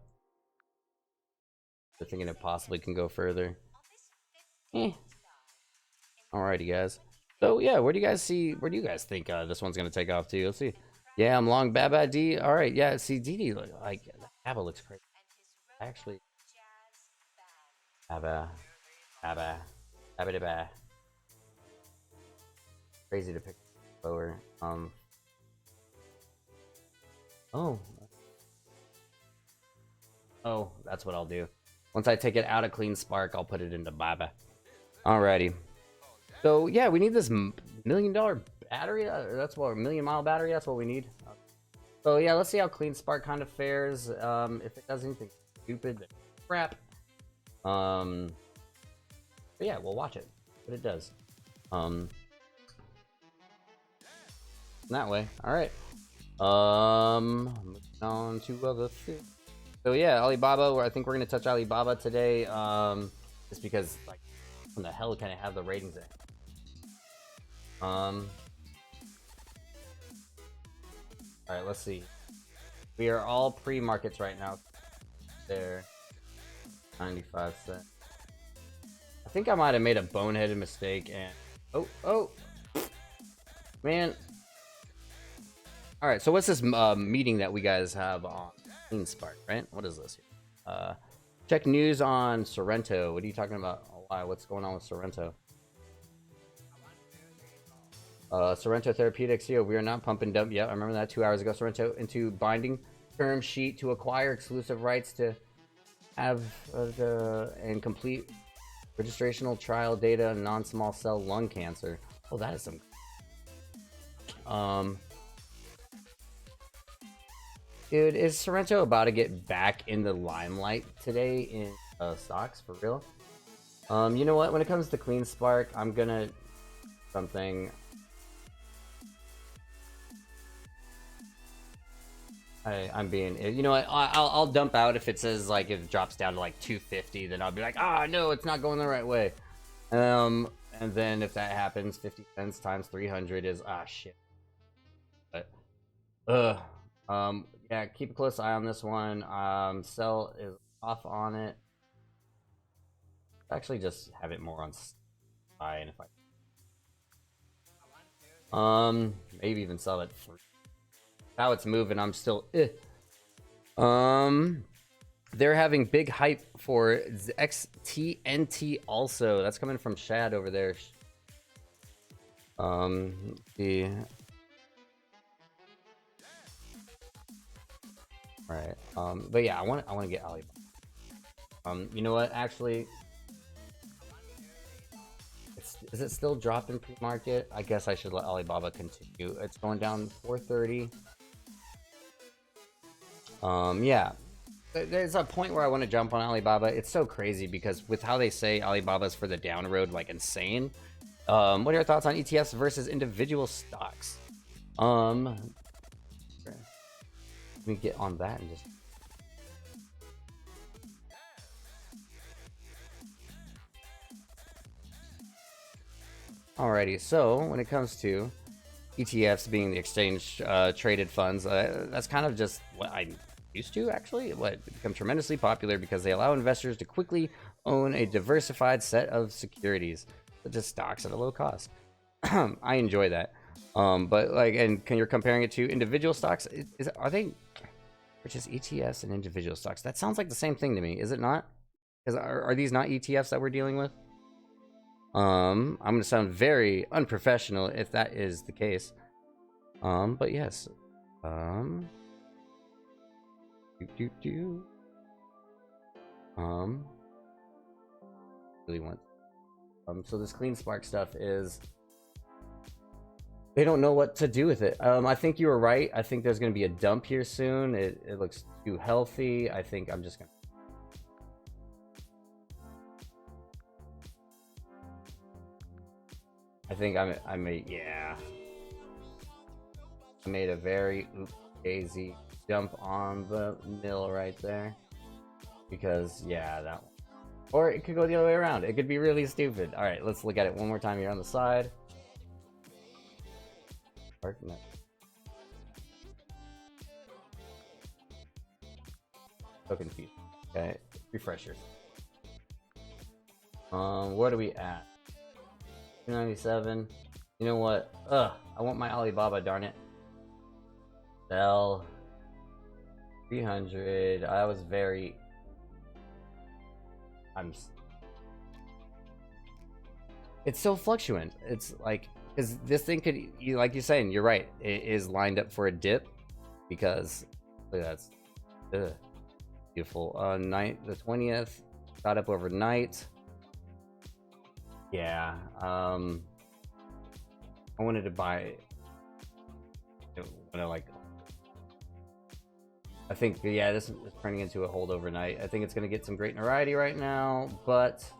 They're thinking it possibly can go further. Alrighty, guys. So yeah, where do you guys think this one's gonna take off to? Let's see. Yeah, I'm long Baba D. All right, yeah. See, DD like Baba looks great. Actually, Baba. Crazy to pick lower. Oh, that's what I'll do. Once I take it out of Clean Spark, I'll put it into Baba. Alrighty. So yeah, we need this $1 million battery. That's what $1 million mile battery. That's what we need. So yeah, let's see how Clean Spark kind of fares. If it does anything stupid, then crap. But yeah, we'll watch it. But it does. That way. All right. Moving on to other things. So yeah, Alibaba. I think we're gonna touch Alibaba today. Just because like, when the hell can I have the ratings in? All right, let's see. We are all pre-markets right now. There, 95 cents. I think I might have made a boneheaded mistake and oh, man. All right, so what's this meeting that we guys have on Clean Spark, right? What is this here? Check news on Sorrento. What are you talking about? Oh, why? What's going on with Sorrento? Sorrento Therapeutics, yo, we are not pump and dump yet. I remember that 2 hours ago. Sorrento into binding term sheet to acquire exclusive rights to have and complete registrational trial data on non-small cell lung cancer. Oh, that is some. Dude, is Sorrento about to get back in the limelight today in stocks for real? You know what? When it comes to Clean Spark, I'm gonna something. I'm being, you know what? I'll dump out if it says like if it drops down to like 250, then I'll be like, ah, no, it's not going the right way. And then if that happens, 50 cents times 300 is shit. But yeah, keep a close eye on this one. Sell is off on it. Actually, just have it more on buy, and if I maybe even sell it for how it's moving. I'm still they're having big hype for XTNT also. That's coming from Shad over there. The right. But yeah, I want to get Alibaba. You know what? Actually, is it still dropping pre-market? I guess I should let Alibaba continue. It's going down 430. Yeah. There's a point where I want to jump on Alibaba. It's so crazy because with how they say Alibaba's for the down road, like insane. What are your thoughts on ETFs versus individual stocks? Let me get on that and just. Alrighty, so when it comes to ETFs being the exchange traded funds, that's kind of just what I'm used to, actually. What become tremendously popular because they allow investors to quickly own a diversified set of securities, such as stocks at a low cost. I enjoy that. But like, and you're comparing it to individual stocks, are they, which is ETFs and individual stocks? That sounds like the same thing to me, is it not? Because are these not ETFs that we're dealing with? I'm gonna sound very unprofessional if that is the case. But yes. Really want. So this Clean Spark stuff is. They don't know what to do with it. I think you were right. I think there's gonna be a dump here soon. It looks too healthy. I think I'm just gonna. I think I made a very daisy jump on the mill right there because yeah, that one. Or it could go the other way around. It could be really stupid. All right, let's look at it one more time here on the side. So confused. Okay, refresher. Where do we at? 297. You know what? I want my Alibaba, darn it. Sell 300. I was very. It's so fluctuant. It's like, because this thing could, like you're saying, you're right. It is lined up for a dip because look at that. Beautiful. The 20th got up overnight. Yeah, I wanted to buy. I think, yeah, this is turning into a hold overnight. I think it's going to get some great notoriety right now, but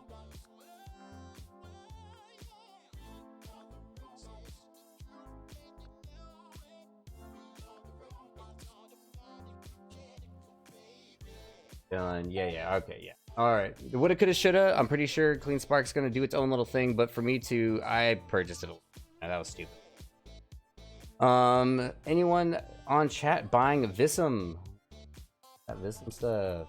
done. Yeah, okay, yeah. All right, woulda, coulda, shoulda. I'm pretty sure Clean Spark's gonna do its own little thing, but for me to, I purchased it. That was stupid. Anyone on chat buying Visum? That Visum stuff.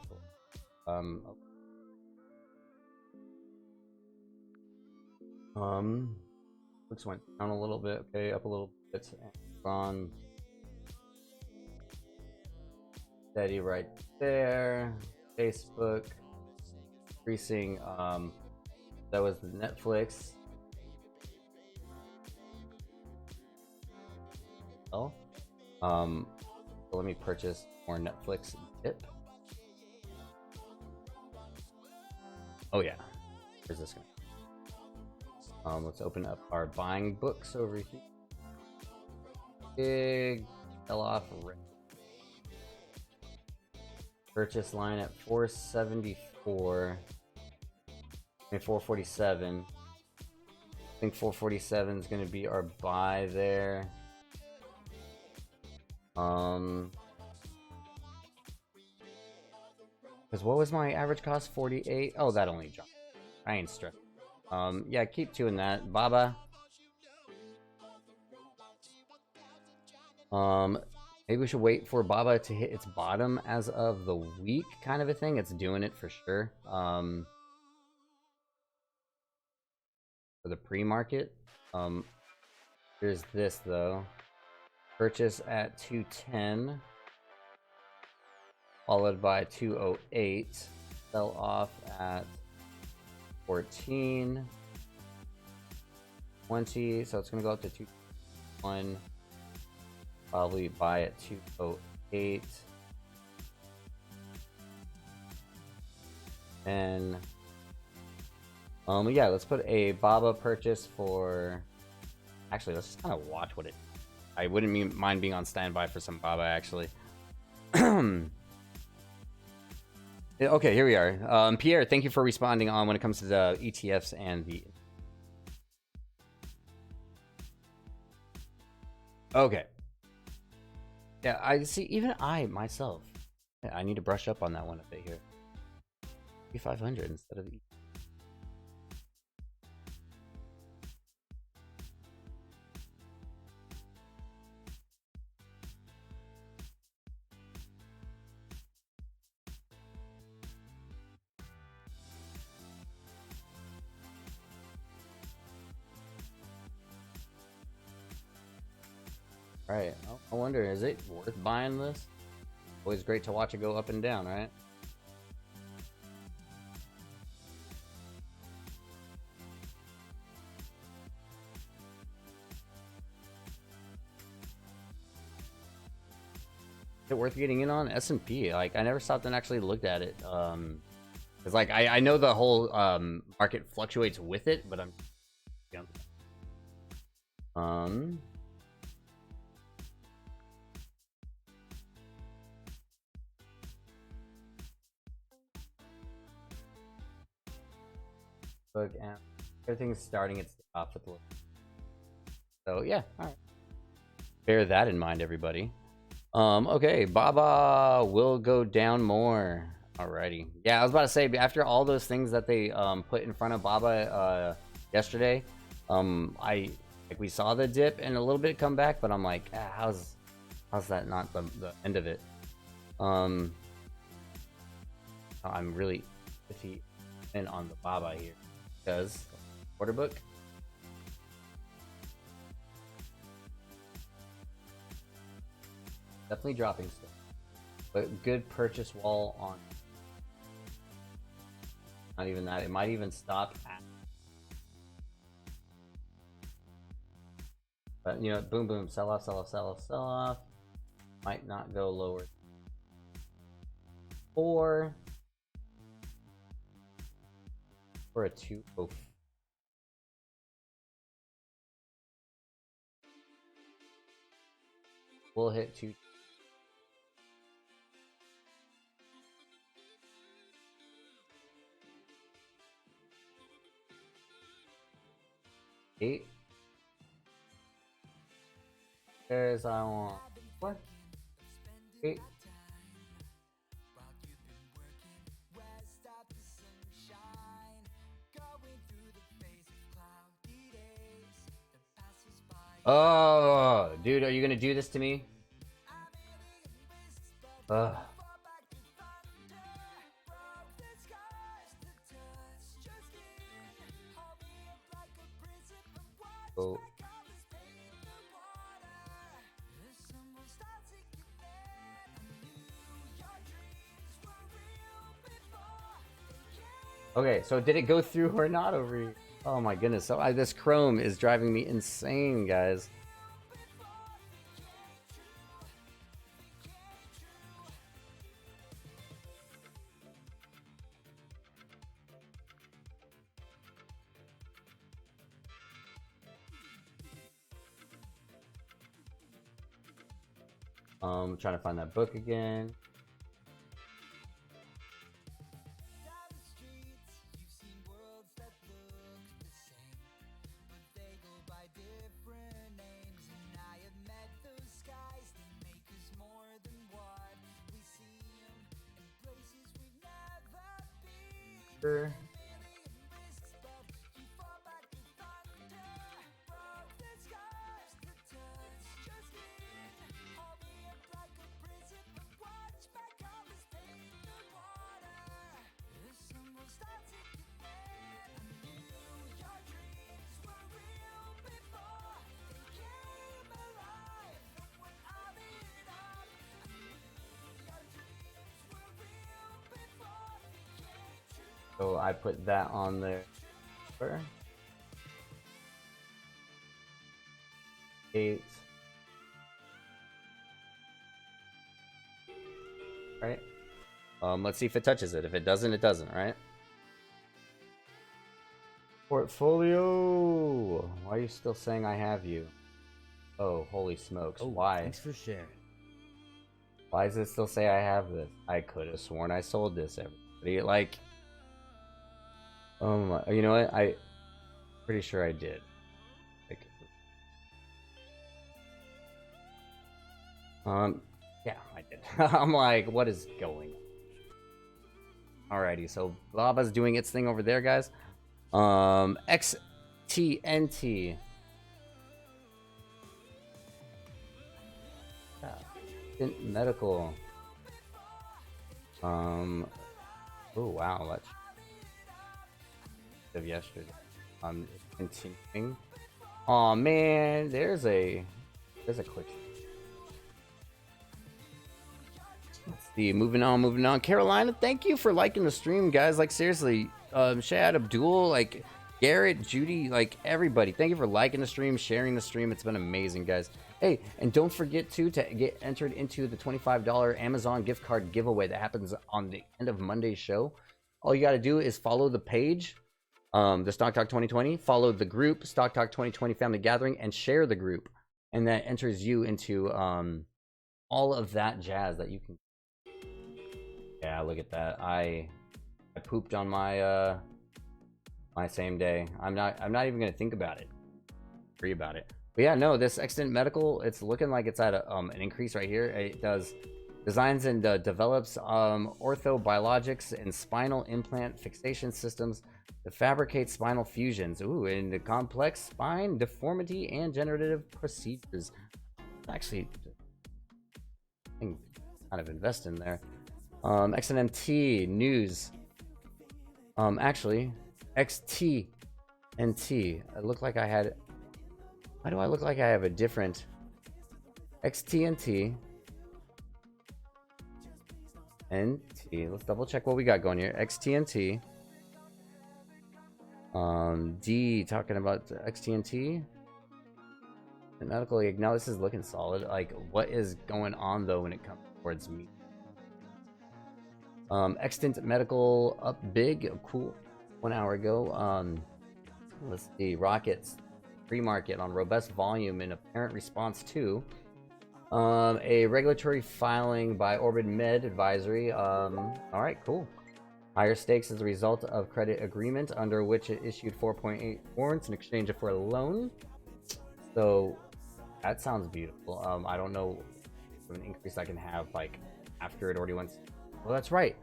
Looks went down a little bit. Okay, up a little bit. On steady right there. Facebook. Increasing, that was the Netflix. well. So let me purchase more Netflix dip. Oh yeah, where's this going? Let's open up our buying books over here. Big sell off rate. Purchase line at 474. I mean 447. I think 447 is going to be our buy there. Because what was my average cost? 48. Oh, that only jumped. I ain't stressed. Yeah, keep doing that, Baba. Maybe we should wait for Baba to hit its bottom as of the week, kind of a thing. It's doing it for sure. For the pre-market. Here's this though. Purchase at 210, followed by 208. Sell off at 14, 20. So it's gonna go up to 221. Probably buy at 208. And yeah, let's put a Baba purchase for. Actually, let's just kind of watch what it. I wouldn't mind being on standby for some Baba actually. Okay, here we are. Pierre, thank you for responding on when it comes to the ETFs and the. Okay. Yeah, I see. Even I myself, yeah, I need to brush up on that one a bit here. 500 instead of the. Right. I wonder, is it worth buying this? Always great to watch it go up and down, right? Is it worth getting in on S&P? Like, I never stopped and actually looked at it. Cause like I know the whole market fluctuates with it, but I'm. Look at everything's starting its off with the. So yeah, all right. Bear that in mind, everybody. Okay, Baba will go down more. Alrighty. Yeah, I was about to say after all those things that they put in front of Baba yesterday, we saw the dip and a little bit come back, but I'm like, how's that not the end of it? I'm really iffy in on the Baba here because order book. Definitely dropping stuff, but good purchase wall on. Not even that. It might even stop at. But you know, boom, boom, sell off, sell off, sell off, sell off. Might not go lower. Or for a 204. We'll hit 2. Eight. There's I want 4. 8. Oh, dude, are you gonna do this to me? Ugh. Oh. Okay, so did it go through or not over here? Oh my goodness, so this Chrome is driving me insane, guys. Trying to find that book again. Sure. So I put that on there. 8. Right. Let's see if it touches it. If it doesn't, it doesn't, right? Portfolio. Why are you still saying I have you? Oh, holy smokes. Why? Thanks for sharing. Why does it still say I have this? I could have sworn I sold this. Everybody, like, oh my, you know what? I pretty sure I did. Yeah, I did. I'm like, what is going on? Alrighty, so Baba's doing its thing over there, guys. XTNT. Medical. Oh wow, that's of yesterday. Continuing. Oh man, there's a quick. Let's see, moving on. Carolina, thank you for liking the stream, guys. Like seriously, Shad, Abdul, like Garrett, Judy, like everybody, thank you for liking the stream, sharing the stream. It's been amazing, guys. Hey, and don't forget to get entered into the $25 Amazon gift card giveaway that happens on the end of Monday's show. All you got to do is follow the page, the Stock Talk 2020, follow the group, Stock Talk 2020 Family Gathering, and share the group. And that enters you into all of that jazz that you can. Yeah, look at that. I pooped on my my same day. I'm not even gonna think about it. Free about it. But yeah, no, this Extant Medical, it's looking like it's at a, an increase right here. It does designs and develops orthobiologics and spinal implant fixation systems to fabricate spinal fusions. Ooh, in the complex spine deformity and generative procedures. Actually, I think kind of invest in there. XNMT news. Actually, XTNT. It looked like I had. Why do I look like I have a different XTNT? NT. Let's double check what we got going here. XTNT. D talking about XTNT. And medical. Like, now this is looking solid. Like, what is going on though when it comes towards me? Extant Medical up big, cool. 1 hour ago. Let's see. Rockets pre-market on robust volume in apparent response to a regulatory filing by Orbit Med Advisory. All right, cool. Higher stakes as a result of credit agreement under which it issued 4.8 warrants in exchange for a loan. So that sounds beautiful. I don't know an increase I can have like after it already went. Well, that's right.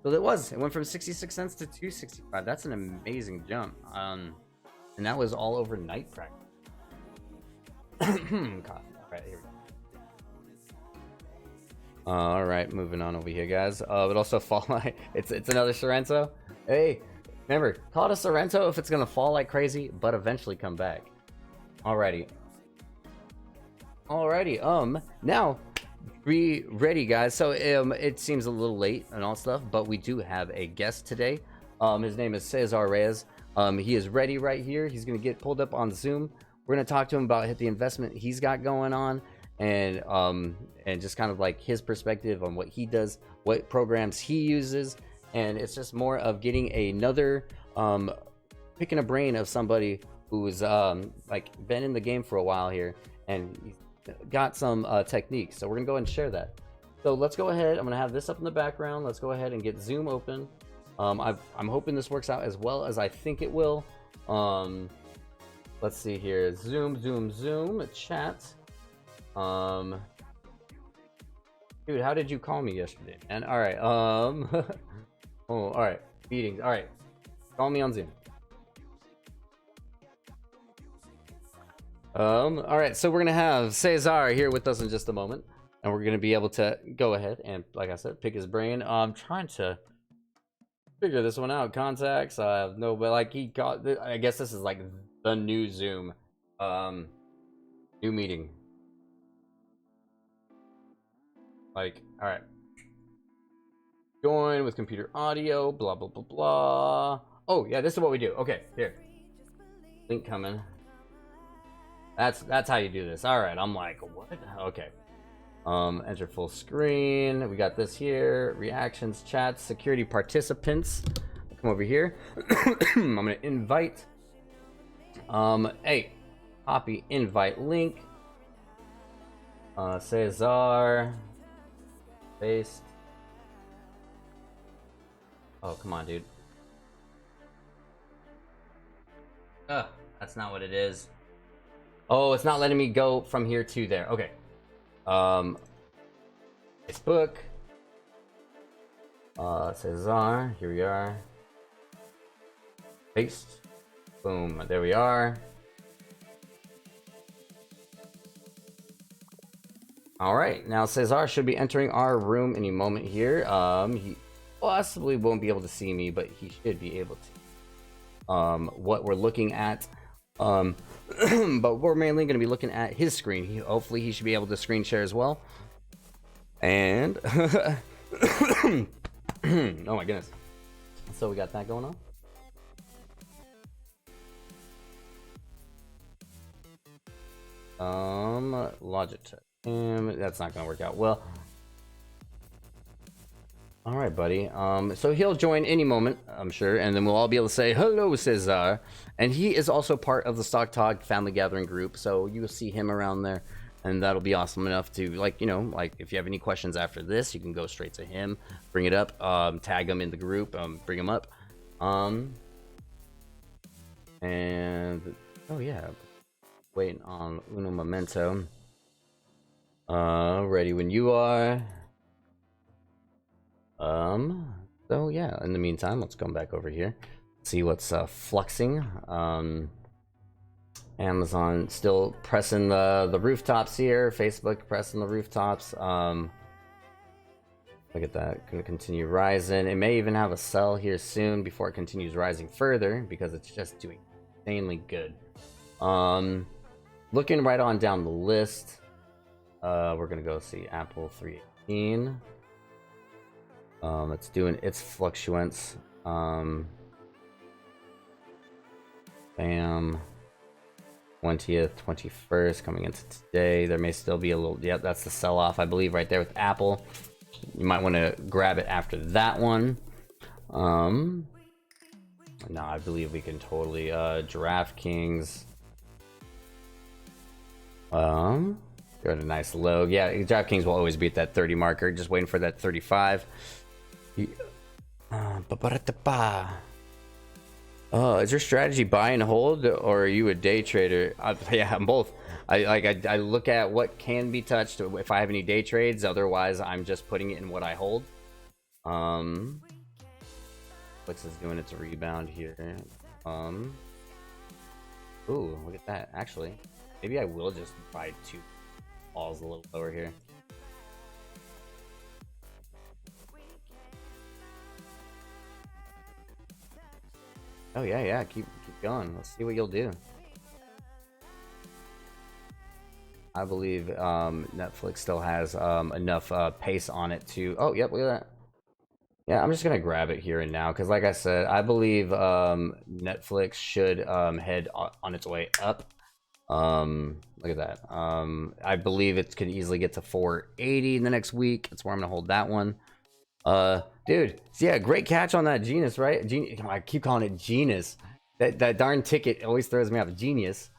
So it went from 66 cents to 265. That's an amazing jump. And that was all overnight practice. All right, here we go. All right, moving on over here, guys. But also fall like it's another Sorrento. Hey, remember, call it a Sorrento if it's gonna fall like crazy, but eventually come back. Alrighty. Now be ready, guys. So it seems a little late and all stuff, but we do have a guest today. His name is Cesar Reyes. He is ready right here. He's gonna get pulled up on Zoom. We're gonna talk to him about the investment he's got going on, and just kind of like his perspective on what he does, what programs he uses, and it's just more of getting another picking a brain of somebody who's like been in the game for a while here, and got some techniques, so we're gonna go ahead and share that. So let's go ahead. I'm gonna have this up in the background. Let's go ahead and get Zoom open. I'm hoping this works out as well as I think it will. Let's see here. Zoom, chat. Dude, how did you call me yesterday, man? All right. Oh, all right. Meetings. All right. Call me on Zoom. All right. So we're gonna have Cesar here with us in just a moment, and we're gonna be able to go ahead and, like I said, pick his brain. I'm trying to figure this one out. Contacts. I have no, but like he got. I guess this is like the new Zoom, new meeting. Like, all right. Join with computer audio. Blah blah blah blah. Oh yeah, this is what we do. Okay, here. Link coming. That's how you do this. All right. I'm like, what? Okay. Enter full screen. We got this here. Reactions, chats, security participants. Come over here. I'm gonna invite. Hey, copy invite link. Cesar. Paste. Oh, come on, dude. That's not what it is. Oh, it's not letting me go from here to there. Okay. Facebook. Cesar. Here we are. Paste. Boom. There we are. All right. Now Cesar should be entering our room any moment here. He possibly won't be able to see me, but he should be able to. What we're looking at. But we're mainly going to be looking at his screen. Hopefully he should be able to screen share as well. And oh my goodness. So we got that going on. Logitech. That's not going to work out well. All right, buddy. So he'll join any moment, I'm sure, and then we'll all be able to say hello, Cesar. And he is also part of the StockTalk family gathering group, so you will see him around there, and that'll be awesome enough to, like, you know, like if you have any questions after this, you can go straight to him, bring it up, tag him in the group, bring him up, and oh yeah, waiting on uno momento. Ready when you are. So yeah, in the meantime, let's come back over here, see what's fluxing. Amazon still pressing the rooftops here, Facebook pressing the rooftops. Look at that, gonna continue rising. It may even have a sell here soon before it continues rising further because it's just doing insanely good. Looking right on down the list, we're gonna go see Apple 318. It's doing its fluctuance. Bam. 20th, 21st, coming into today. There may still be a little, yep, that's the sell-off, I believe, right there with Apple. You might want to grab it after that one. No, I believe we can totally, DraftKings. Got a nice low. Yeah, DraftKings will always beat that 30 marker. Just waiting for that 35. Is your strategy buy and hold, or are you a day trader? Yeah, I'm both. I look at what can be touched if I have any day trades. Otherwise, I'm just putting it in what I hold. Flix is doing its rebound here. Ooh, look at that. Actually, maybe I will just buy two balls a little lower here. Oh yeah, keep going. Let's see what you'll do. I believe Netflix still has enough pace on it to. Oh yep, look at that. Yeah, I'm just gonna grab it here and now because, like I said, I believe Netflix should head on its way up. Look at that. I believe it could easily get to 480 in the next week. That's where I'm gonna hold that one. Dude, yeah, great catch on that Genius, right? I keep calling it Genius. That darn ticket always throws me off. Genius.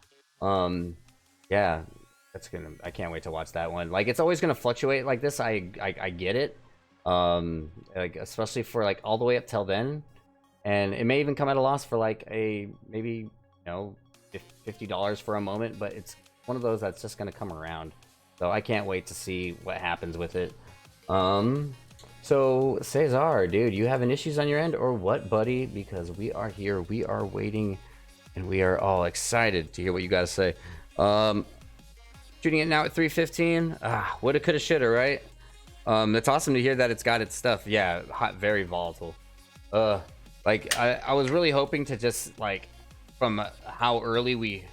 Yeah, I can't wait to watch that one. Like, it's always gonna fluctuate like this. I get it. Like, especially for like all the way up till then, and it may even come at a loss for like a maybe, you know, $50 for a moment, but it's one of those that's just gonna come around. So I can't wait to see what happens with it. So Cesar, dude, you having issues on your end or what, buddy? Because we are here, we are waiting, and we are all excited to hear what you gotta say. Shooting it now at 315. Woulda, coulda, shoulda, right? It's awesome to hear that it's got its stuff. Yeah, hot, very volatile. Like I was really hoping to just like, from how early we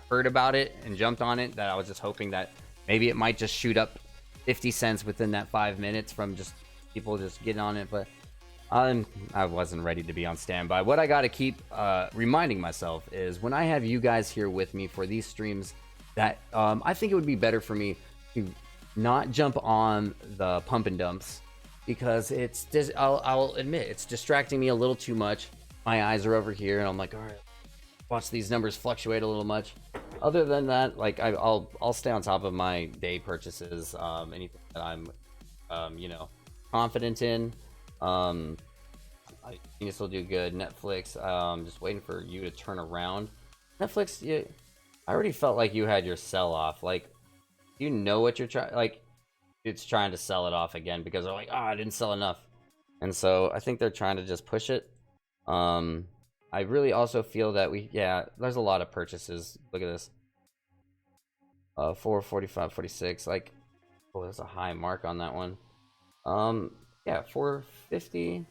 heard about it and jumped on it, that I was just hoping that maybe it might just shoot up 50 cents within that 5 minutes from just people just getting on it. But I wasn't ready to be on standby. What I got to keep reminding myself is when I have you guys here with me for these streams, that I think it would be better for me to not jump on the pump and dumps, because it's just, I'll admit it's distracting me a little too much. My eyes are over here and I'm like, all right, watch these numbers fluctuate a little much. Other than that, like I'll stay on top of my day purchases, anything that I'm you know, confident in. I think this will do good. Netflix, just waiting for you to turn around. Netflix, I already felt like you had your sell off. Like, you know what you're trying, like, it's trying to sell it off again because they're like, I didn't sell enough. And so I think they're trying to just push it. I really also feel that there's a lot of purchases. Look at this. 445, 46. Like, oh, there's a high mark on that one. Yeah, 450.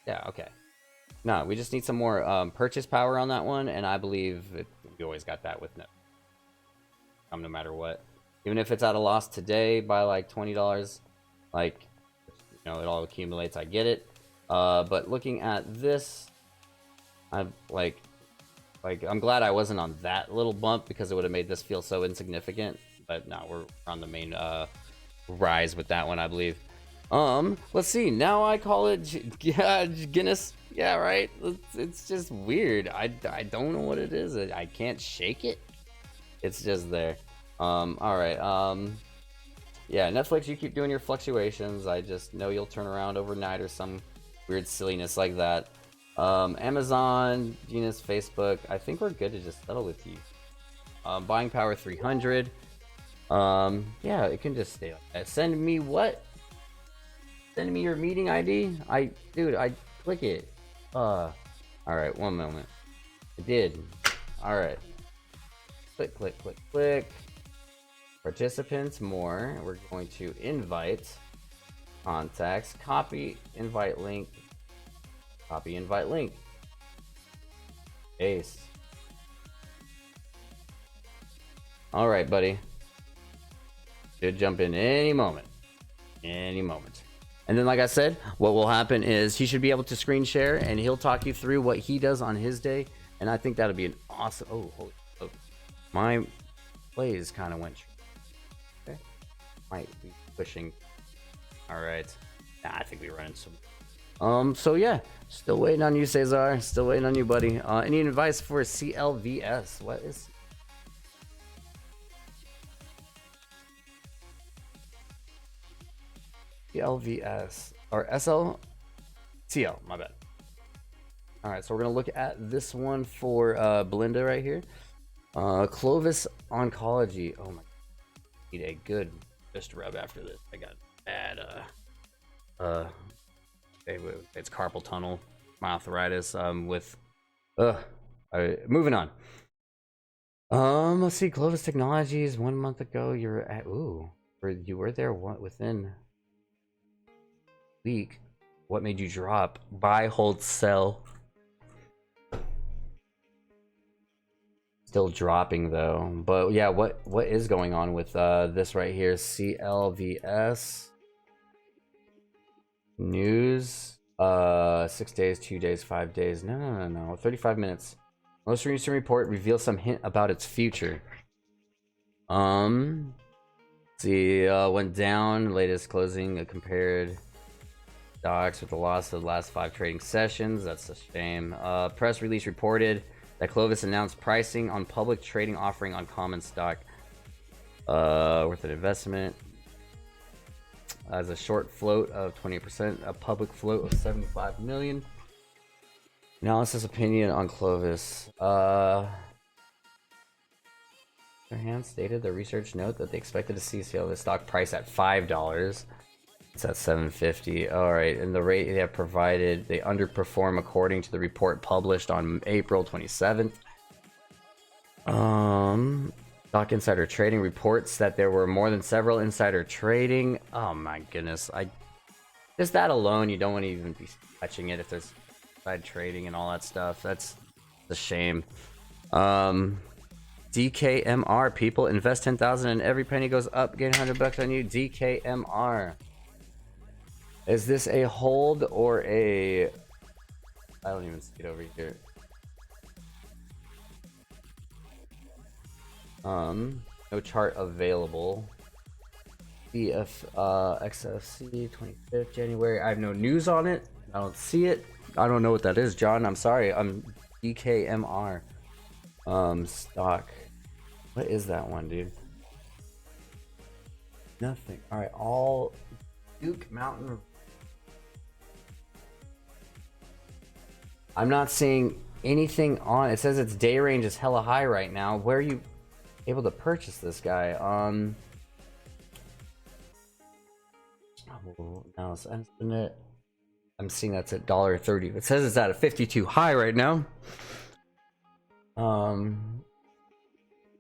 Yeah, okay. No, we just need some more purchase power on that one, and I believe we always got that with Net. No matter what, even if it's at a loss today by like $20, like, you know, it all accumulates. I get it. But looking at this, I'm like I'm glad I wasn't on that little bump, because it would have made this feel so insignificant. But now we're on the main rise with that one, I believe. Let's see. Now I call it Guinness. Yeah, right. It's just weird. I don't know what it is. I can't shake it. It's just there. All right. Yeah, Netflix, you keep doing your fluctuations. I just know you'll turn around overnight or some weird silliness like that. Amazon, Genus, Facebook. I think we're good to just settle with you. Buying power 300. Yeah, it can just stay like that. Send me what? Send me your meeting ID. Dude, I click it. All right, one moment. I did. All right. Click, click, click, click. Participants, more. We're going to invite contacts. Copy invite link. Copy invite link. Paste. All right, buddy. Should jump in any moment. Any moment. And then, like I said, what will happen is he should be able to screen share, and he'll talk you through what he does on his day. And I think that'll be an awesome. Oh, holy. Oh. My plays kind of went. Okay. Might be pushing. All right. Nah, I think we run into some. So yeah, still waiting on you, Cesar. Still waiting on you, buddy. Any advice for CLVS? What is? CLVS or CL, my bad. All right, so we're gonna look at this one for Belinda right here. Clovis Oncology. Oh my, need a good fist rub after this. I got bad it's carpal tunnel, my arthritis. With moving on. Let's see. Clovis Technologies. 1 month ago, you were at you were there within week. What made you drop? Buy, hold, sell. Still dropping though. But yeah, what is going on with this right here? CLVS news. 6 days, 2 days, 5 days. No. 35 minutes. Most recent report reveals some hint about its future. See, went down. Latest closing compared stocks with the loss of the last 5 trading sessions. That's a shame. Press release reported that Clovis announced pricing on public trading offering on common stock. Worth an investment. Has a short float of 20%, a public float of 75 million. Analysis opinion on Clovis. Their hand stated the research note that they expected to see sale of the stock price at $5. It's at 750. All right, and the rate they have provided, they underperform according to the report published on April 27th. Stock Insider Trading reports that there were more than several insider trading. Oh my goodness, just that alone, you don't want to even be touching it if there's inside trading and all that stuff. That's a shame. DKMR, people invest 10,000 and every penny goes up. Gain $100 on you. DKMR. Is this a hold or a? I don't even see it over here. No chart available. XFC 25th January. I have no news on it. I don't see it. I don't know what that is, John. I'm sorry. I'm DKMR. Stock. What is that one, dude? Nothing. All right. All Duke Mountain. I'm not seeing anything on. It says its day range is hella high right now. Where are you able to purchase this guy? Now it's estimate. I'm seeing that's at $1.30. It says it's at a 52 high right now.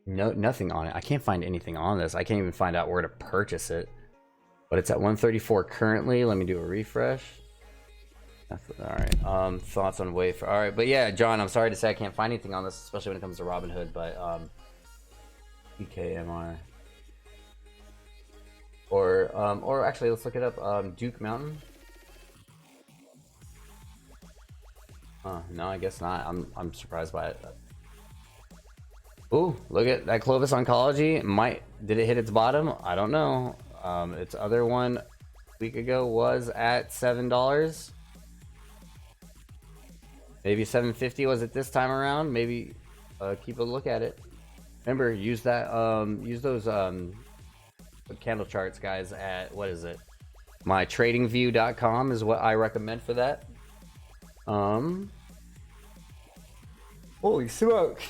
No, nothing on it. I can't find anything on this. I can't even find out where to purchase it. But it's at 134 currently. Let me do a refresh. All right. Thoughts on Wayfair. All right, but yeah, John, I'm sorry to say I can't find anything on this, especially when it comes to Robinhood. But DKMR. Or actually, let's look it up. Duke Mountain. No, I guess not. I'm surprised by it. Ooh, look at that Clovis Oncology. Did it hit its bottom? I don't know. Its other one a week ago was at $7. Maybe 750 was it this time around. Maybe keep a look at it. Remember, use that use those candle charts, guys, at what is it? mytradingview.com is what I recommend for that. Holy smokes.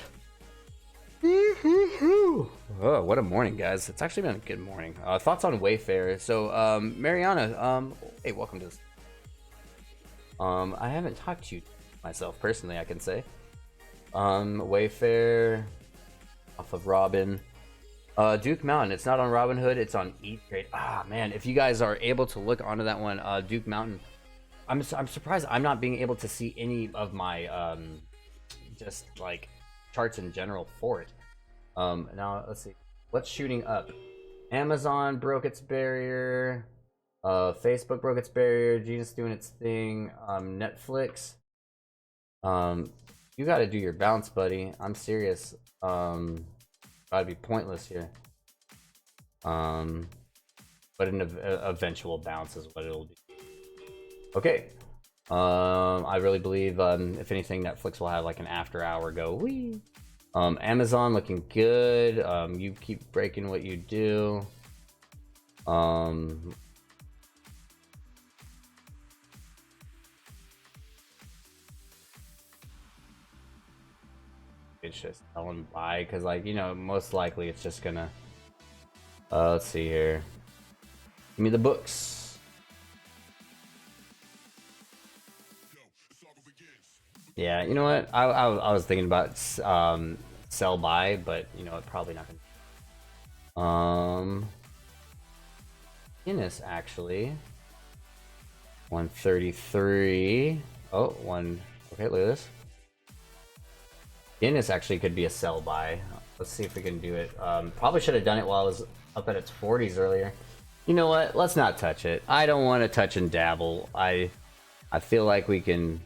Oh, what a morning, guys. It's actually been a good morning. Thoughts on Wayfair. So, Mariana, hey, welcome to this. I haven't talked to you myself personally, I can say. Wayfair off of Robin. Duke Mountain, it's not on Robinhood, it's on E-Trade. Ah, man, if you guys are able to look onto that one, Duke Mountain, I'm surprised I'm not being able to see any of my just like charts in general for it. Now let's see what's shooting up. Amazon broke its barrier. Facebook broke its barrier. Gina's doing its thing. Netflix. You got to do your bounce, buddy. I'm serious. Gotta be pointless here. But an eventual bounce is what it'll be. Okay. I really believe, if anything, Netflix will have like an after-hour go. Wee. Amazon looking good. You keep breaking what you do. It's just telling buy because, like, you know, most likely it's just gonna. Let's see here. Give me the books. Yeah, you know what? I was thinking about sell buy, but you know, it probably not gonna. Guinness actually. 133. Oh, one. Okay, look at this. Guinness actually could be a sell buy. Let's see if we can do it. Probably should have done it while I was up at its 40s earlier. You know what? Let's not touch it. I don't want to touch and dabble. I feel like we can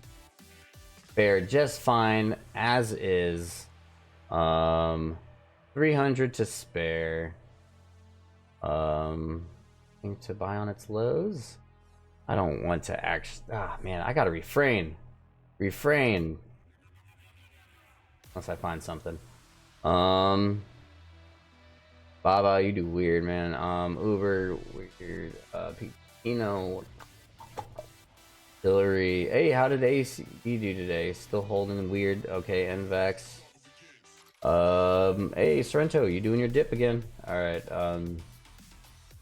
fare just fine as is. 300 to spare. Think to buy on its lows. I don't want to actually. Ah, man, I gotta refrain. Unless I find something. Baba, you do weird, man. Uber, weird. Pino, Hillary. Hey, how did AC do today? Still holding weird. Okay, NVAX. Hey, Sorrento, you doing your dip again? All right.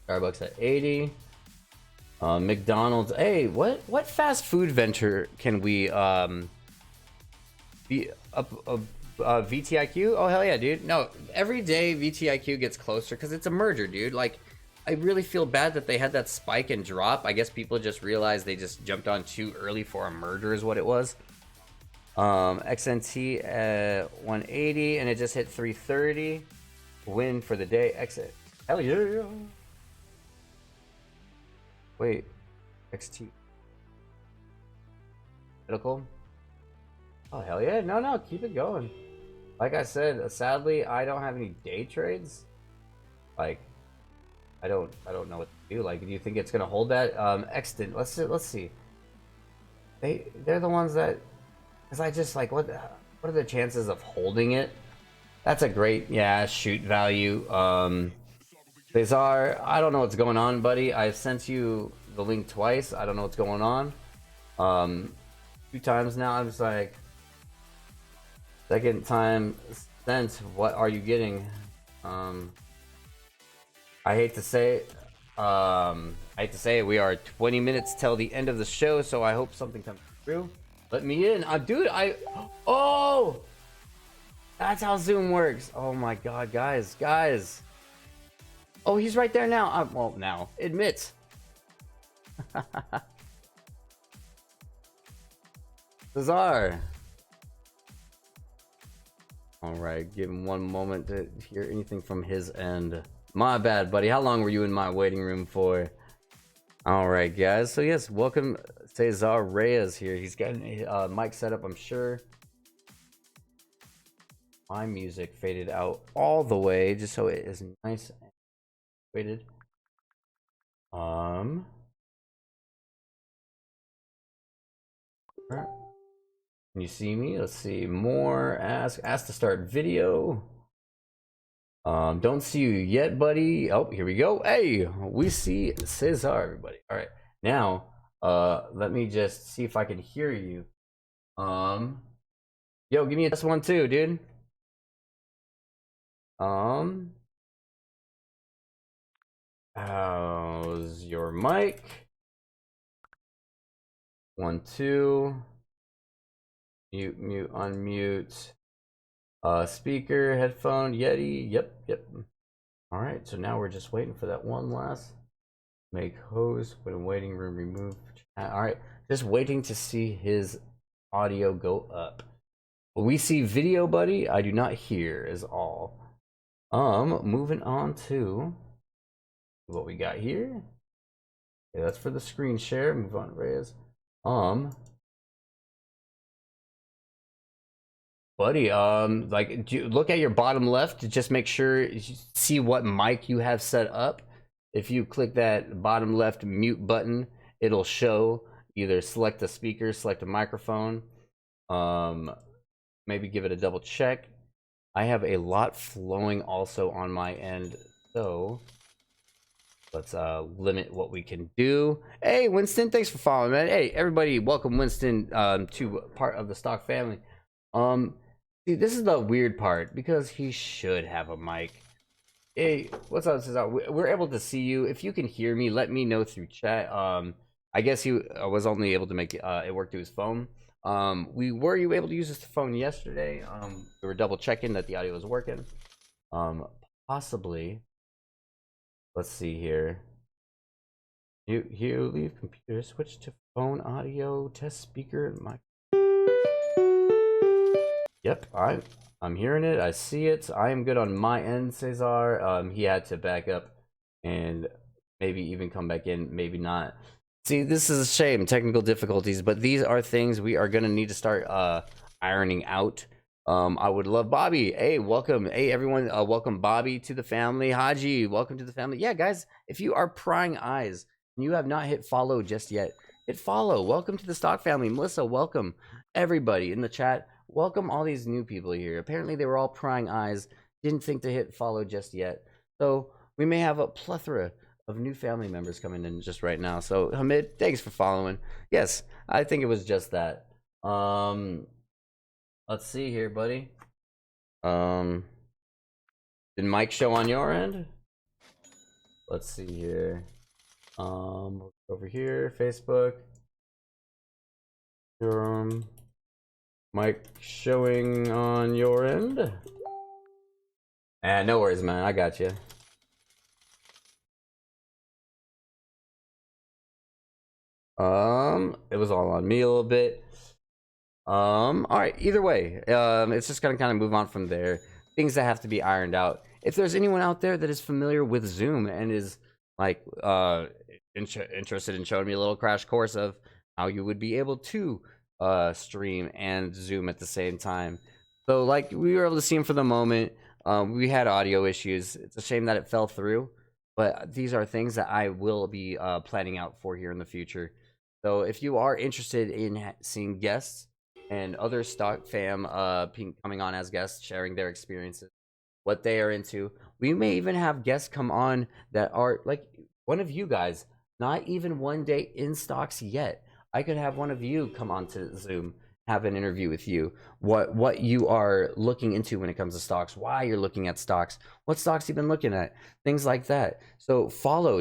Starbucks at 80. McDonald's. Hey, what fast food venture can we be up VTIQ? Oh hell yeah, dude. No, every day VTIQ gets closer because it's a merger, dude. Like, I really feel bad that they had that spike and drop. I guess people just realized they just jumped on too early for a merger is what it was. XNT at 180 and it just hit 330. Win for the day. Exit. Hell yeah. Wait. XT. Medical. Oh hell yeah. No, keep it going. Like I said, sadly I don't have any day trades. Like I don't know what to do. Like, do you think it's gonna hold that? Extant. Let's see. They're the ones that, because I just like what are the chances of holding it? That's a great shoot value. Cesar, I don't know what's going on, buddy. I sent you the link twice. I don't know what's going on. 2 times now. I'm just like, second time sent. What are you getting? I hate to say it. We are 20 minutes till the end of the show, so I hope something comes through. Let me in. Dude, oh! That's how Zoom works. Oh my god, guys. Oh, he's right there now. Well, now. Admit. Cesar. Alright, give him one moment to hear anything from his end. My bad, buddy. How long were you in my waiting room for? Alright, guys. So, yes, welcome Cesar Reyes here. He's getting a mic set up, I'm sure. My music faded out all the way just so it is nice and faded. Can you see me? Let's see. More. Ask to start video. Don't see you yet, buddy. Oh, here we go. Hey, we see Cesar, everybody. All right, now let me just see if I can hear you. Yo, give me a test 1 2, dude. How's your mic? 1 2. Mute, unmute. Speaker, headphone, Yeti. Yep. All right, so now we're just waiting for that one last. Make host, put in waiting room, remove chat. All right, just waiting to see his audio go up. We see video, buddy. I do not hear is all. Moving on to what we got here. Okay, that's for the screen share. Move on, Reyes. Buddy, like, look at your bottom left to just make sure you see what mic you have set up. If you click that bottom left mute button, it'll show either select a speaker, select a microphone. Maybe give it a double check. I have a lot flowing also on my end, so let's limit what we can do. Hey, Winston, thanks for following, man. Hey, everybody, welcome Winston to part of the Stock family. See, this is the weird part because he should have a mic. Hey, what's up, Cesar? We're able to see you. If you can hear me, let me know through chat. I guess he was only able to make it work through his phone. Were you able to use his phone yesterday? We were double checking that the audio was working. Possibly. Let's see here. You leave computer, switch to phone audio, test speaker, mic. Yep, I'm hearing it. I see it. I am good on my end, Cesar. He had to back up and maybe even come back in, maybe not. See, this is a shame, technical difficulties, but these are things we are gonna need to start ironing out. I would love Bobby. Hey, welcome. Hey, everyone, welcome Bobby to the family. Haji, welcome to the family. Yeah, guys, if you are prying eyes and you have not hit follow just yet, hit follow. Welcome to the Stock family. Melissa, welcome. Everybody in the chat, welcome all these new people here. Apparently they were all prying eyes, didn't think to hit follow just yet. So we may have a plethora of new family members coming in just right now. So Hamid, thanks for following. Yes, I think it was just that. Let's see here, buddy. Did Mike show on your end? Let's see here. Over here, Facebook. Mike showing on your end? No worries, man. I got you. It was all on me a little bit. All right. Either way, it's just gonna kind of move on from there. Things that have to be ironed out. If there's anyone out there that is familiar with Zoom and is like interested in showing me a little crash course of how you would be able to stream and Zoom at the same time. So like we were able to see him for the moment. We had audio issues. It's a shame that it fell through, but these are things that I will be planning out for here in the future. So if you are interested in seeing guests and other stock fam coming on as guests, sharing their experiences, what they are into, we may even have guests come on that are like one of you guys, not even one day in stocks yet. I could have one of you come on to Zoom, have an interview with you, what you are looking into when it comes to stocks, why you're looking at stocks, what stocks you've been looking at, things like that. So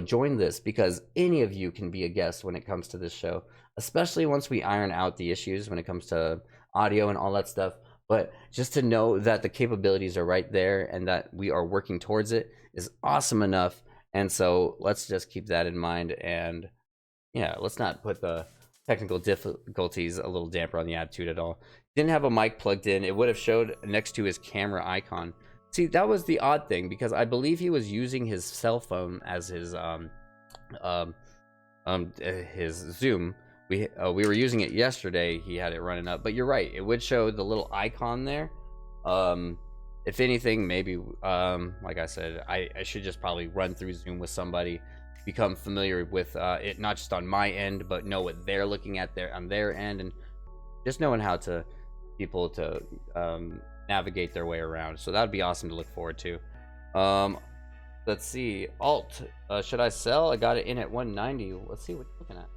join this, because any of you can be a guest when it comes to this show, especially once we iron out the issues when it comes to audio and all that stuff. But just to know that the capabilities are right there and that we are working towards it is awesome enough. And so let's just keep that in mind, and yeah, let's not put the technical difficulties a little damper on the attitude at all. Didn't have a mic plugged in. It would have showed next to his camera icon. See, that was the odd thing, because I believe he was using his cell phone as his Zoom. We were using it yesterday. He had it running up, but you're right. It would show the little icon there. If anything, maybe like I said, I should just probably run through Zoom with somebody, become familiar with it, not just on my end, but know what they're looking at on their end, and just knowing how to navigate their way around. So that would be awesome to look forward to. Let's see, alt, should I sell? I got it in at 190. Let's see what you're looking at.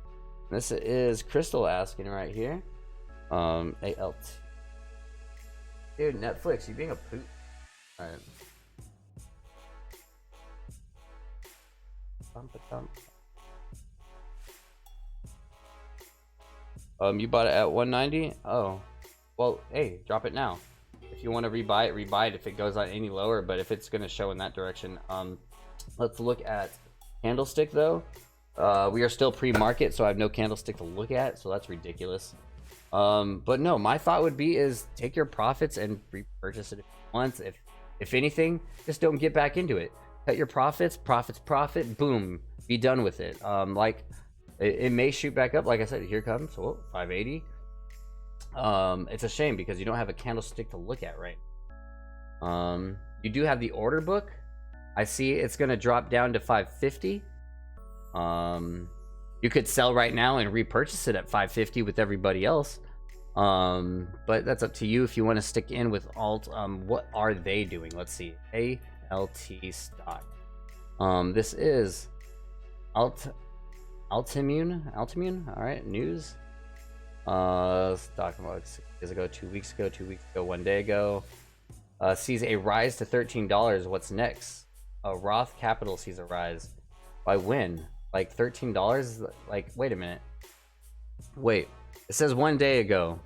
This is Crystal asking right here. ALT. Dude, Netflix, you being a poop. All right. You bought it at 190. Oh, well, hey, drop it now. If you want to rebuy it if it goes on any lower. But if it's going to show in that direction, let's look at candlestick though. We are still pre-market, so I have no candlestick to look at, so that's ridiculous. But no, my thought would be is take your profits and repurchase it once. If anything, just don't get back into it. Cut your profit, boom, be done with it. Like it may shoot back up. Like I said, here comes 580. It's a shame because you don't have a candlestick to look at, right? You do have the order book. I see it's gonna drop down to 550. You could sell right now and repurchase it at 550 with everybody else. But that's up to you if you want to stick in with alt. What are they doing? Let's see. ALT stock. This is Altimmune. All right, news. Stock about 6 days ago, 2 weeks ago, 1 day ago. Sees a rise to $13. What's next? Roth Capital sees a rise. By when? Like $13? Like, wait a minute. Wait, it says 1 day ago.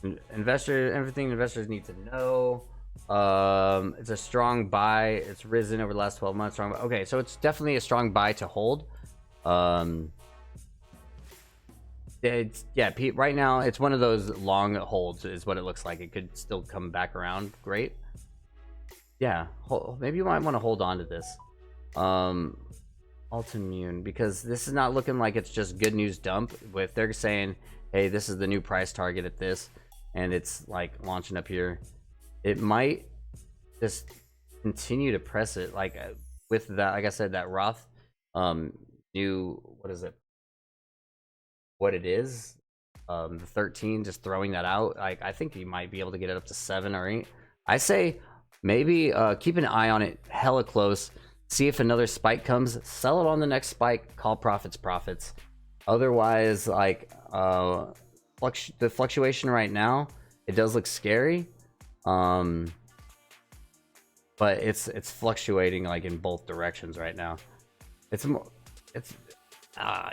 Everything investors need to know. It's a strong buy. It's risen over the last 12 months. Okay, so it's definitely a strong buy to hold. Right now it's one of those long holds is what it looks like. It could still come back around. Great. Yeah, maybe you might want to hold on to this. Altimmune, because this is not looking like it's just good news dump. If they're saying, hey, this is the new price target at this, and it's like launching up here, it might just continue to press it. Like with that, like I said, that Roth new, what it is, the 13, just throwing that out, like I think you might be able to get it up to 7 or 8. I say maybe keep an eye on it hella close. See if another spike comes, sell it on the next spike, call profits. Otherwise, like the fluctuation right now, it does look scary. But it's fluctuating like in both directions right now. It's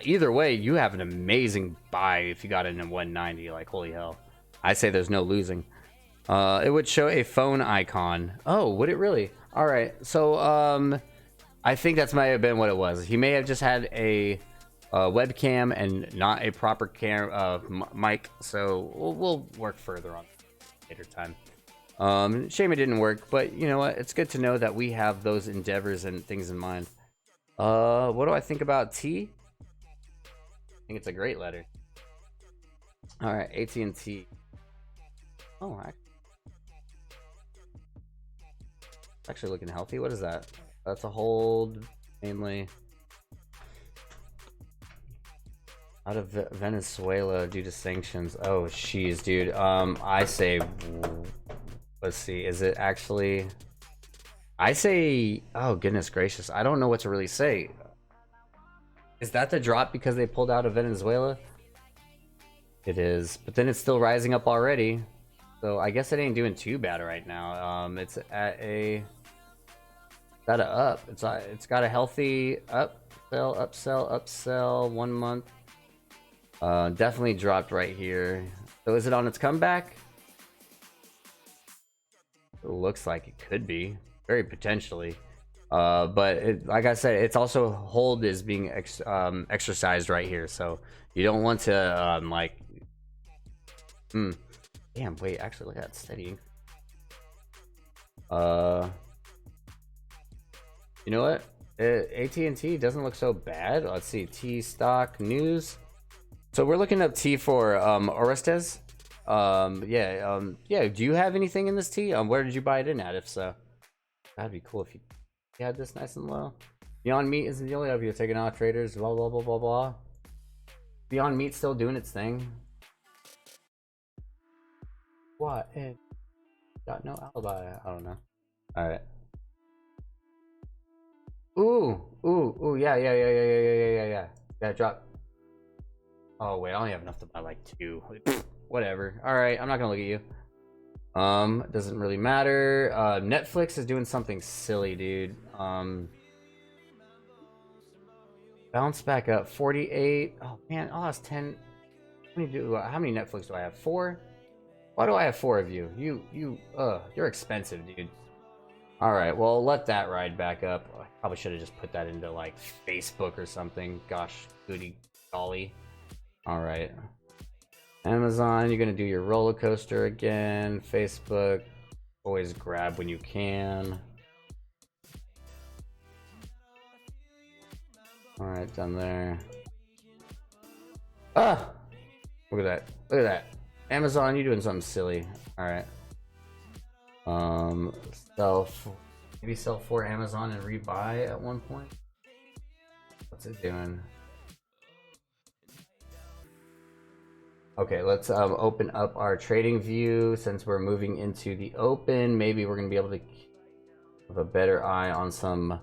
either way, you have an amazing buy if you got it in 190. Like, holy hell. I say there's no losing. It would show a phone icon. Oh, would it really? All right. So I think that's might have been what it was. He may have just had a webcam and not a proper mic. So we'll work further on later time. Shame it didn't work, but you know what? It's good to know that we have those endeavors and things in mind. What do I think about T? I think it's a great letter. All right, AT&T. Oh, actually looking healthy. What is that? That's a hold, mainly out of Venezuela due to sanctions. Oh, jeez, dude. I say, let's see. Is it actually? I say, oh goodness gracious, I don't know what to really say. Is that the drop because they pulled out of Venezuela? It is, but then it's still rising up already. So I guess it ain't doing too bad right now. It's at a up. It's got a healthy upsell 1 month. Definitely dropped right here. So is it on its comeback? It looks like it could be, very potentially. But like I said, it's also hold is being exercised right here, so you don't want to like. Damn, wait, actually look at that steadying. You know what? AT&T doesn't look so bad. Let's see, T stock news. So we're looking up T for Orestes. Yeah. Do you have anything in this T? Where did you buy it in at? If so, that'd be cool if you had this nice and low. Beyond Meat isn't the only up here taking out traders. Blah blah blah blah blah. Beyond Meat still doing its thing. What? Got no alibi. I don't know. All right. Ooh. Yeah. Drop. Oh wait, I only have enough to buy like 2. Whatever. All right, I'm not gonna look at you. Doesn't really matter. Netflix is doing something silly, dude. Bounce back up 48. Oh man, I lost 10. How many Netflix do I have? 4. Why do I have 4 of you? You're expensive, dude. All right, well, let that ride back up. I probably should have just put that into like Facebook or something. Gosh, goody golly. All right. Amazon, you're gonna do your roller coaster again. Facebook, always grab when you can. All right, done there. Ah, look at that. Amazon, you doing something silly. All right. Maybe sell 4 Amazon and rebuy at one point. What's it doing? Okay, let's open up our trading view. Since we're moving into the open, maybe we're gonna be able to have a better eye on some.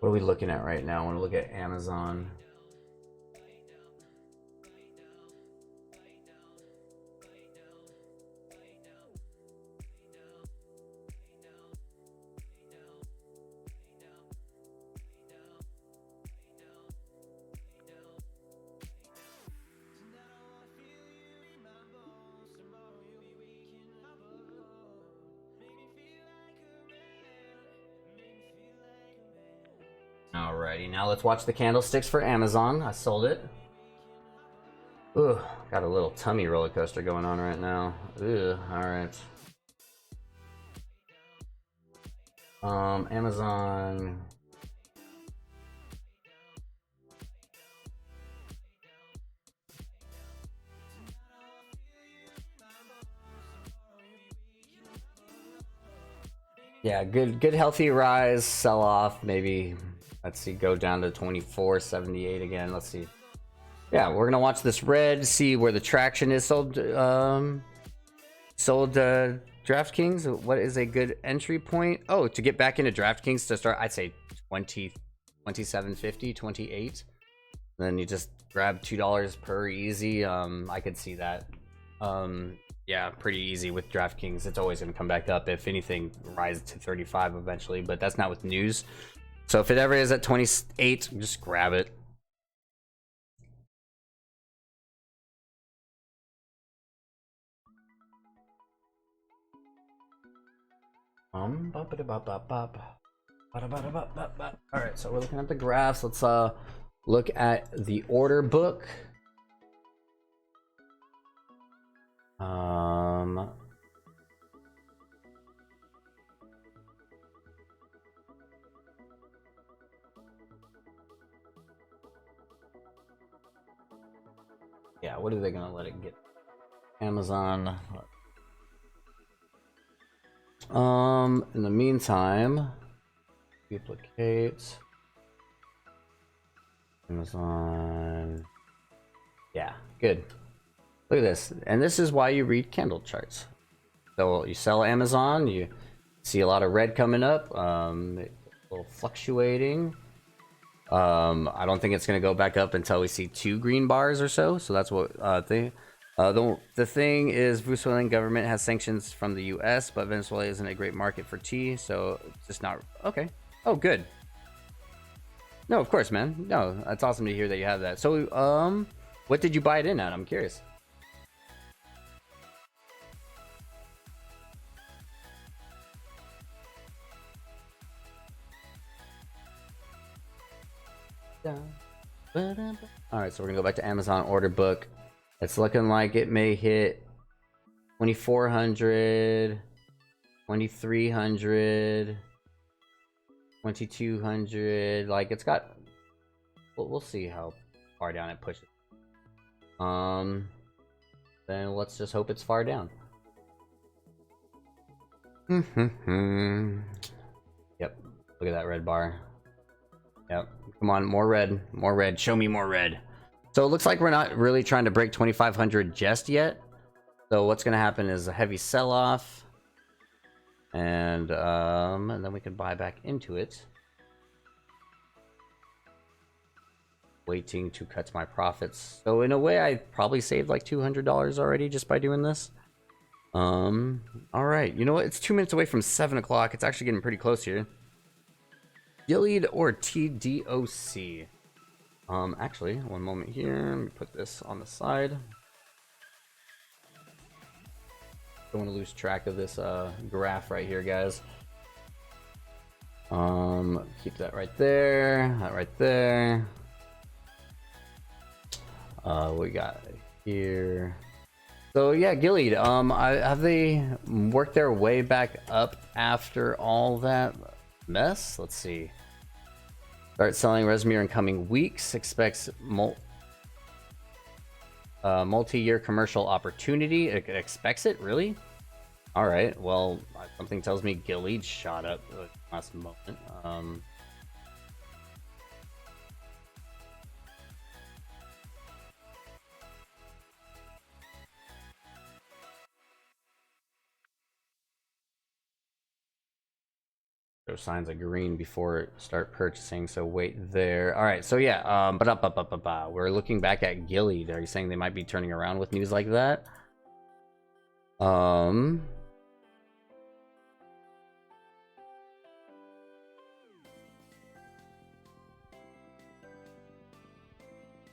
What are we looking at right now? I want to look at Amazon. Alrighty, now let's watch the candlesticks for Amazon. I sold it. Ooh, got a little tummy roller coaster going on right now. Ooh, alright. Amazon. Yeah, good healthy rise, sell off, maybe. Let's see, go down to 24.78 again. Let's see. Yeah, we're gonna watch this red, see where the traction is sold DraftKings, what is a good entry point? Oh, to get back into DraftKings to start, I'd say 27.50, 28. Then you just grab $2 per easy. I could see that. Yeah, pretty easy with DraftKings. It's always going to come back up. If anything, rise to 35 eventually, but that's not with news. So if it ever is at 28, just grab it. Alright, so we're looking at the graphs. Let's look at the order book. Yeah, what are they gonna let it get? Amazon. In the meantime, duplicate Amazon. Yeah, good. Look at this, and this is why you read candle charts. So you sell Amazon, you see a lot of red coming up, a little fluctuating. I don't think it's going to go back up until we see 2 green bars or so. So that's what the thing is, Venezuelan government has sanctions from the U.S., but Venezuela isn't a great market for tea, so it's just not okay. Oh, good. No, of course, man. No, that's awesome to hear that you have that. So, what did you buy it in at? I'm curious. Alright, so we're gonna go back to Amazon order book. It's looking like it may hit 2,400, 2,300, 2,200. Like, it's got, we'll see how far down it pushes. Then let's just hope it's far down. Yep, look at that red bar. Yep, come on, more red, show me more red. So it looks like we're not really trying to break 2,500 just yet. So what's gonna happen is a heavy sell-off, and then we can buy back into it. Waiting to cut my profits. So in a way, I probably saved like $200 already just by doing this. All right, you know what? It's 2 minutes away from 7 o'clock. It's actually getting pretty close here. Gilead or TDOC? Actually, one moment here. Let me put this on the side. Don't want to lose track of this graph right here, guys. Keep that right there. That right there. We got here. So yeah, Gilead. Have they worked their way back up after all that mess? Let's see. Start selling Resmir in coming weeks. Expects multi-year commercial opportunity. It expects it, really? All right. Well, something tells me Gilead shot up last moment. Show signs of green before start purchasing, so wait there. All right, so yeah, we're looking back at Gilead. Are you saying they might be turning around with news like that?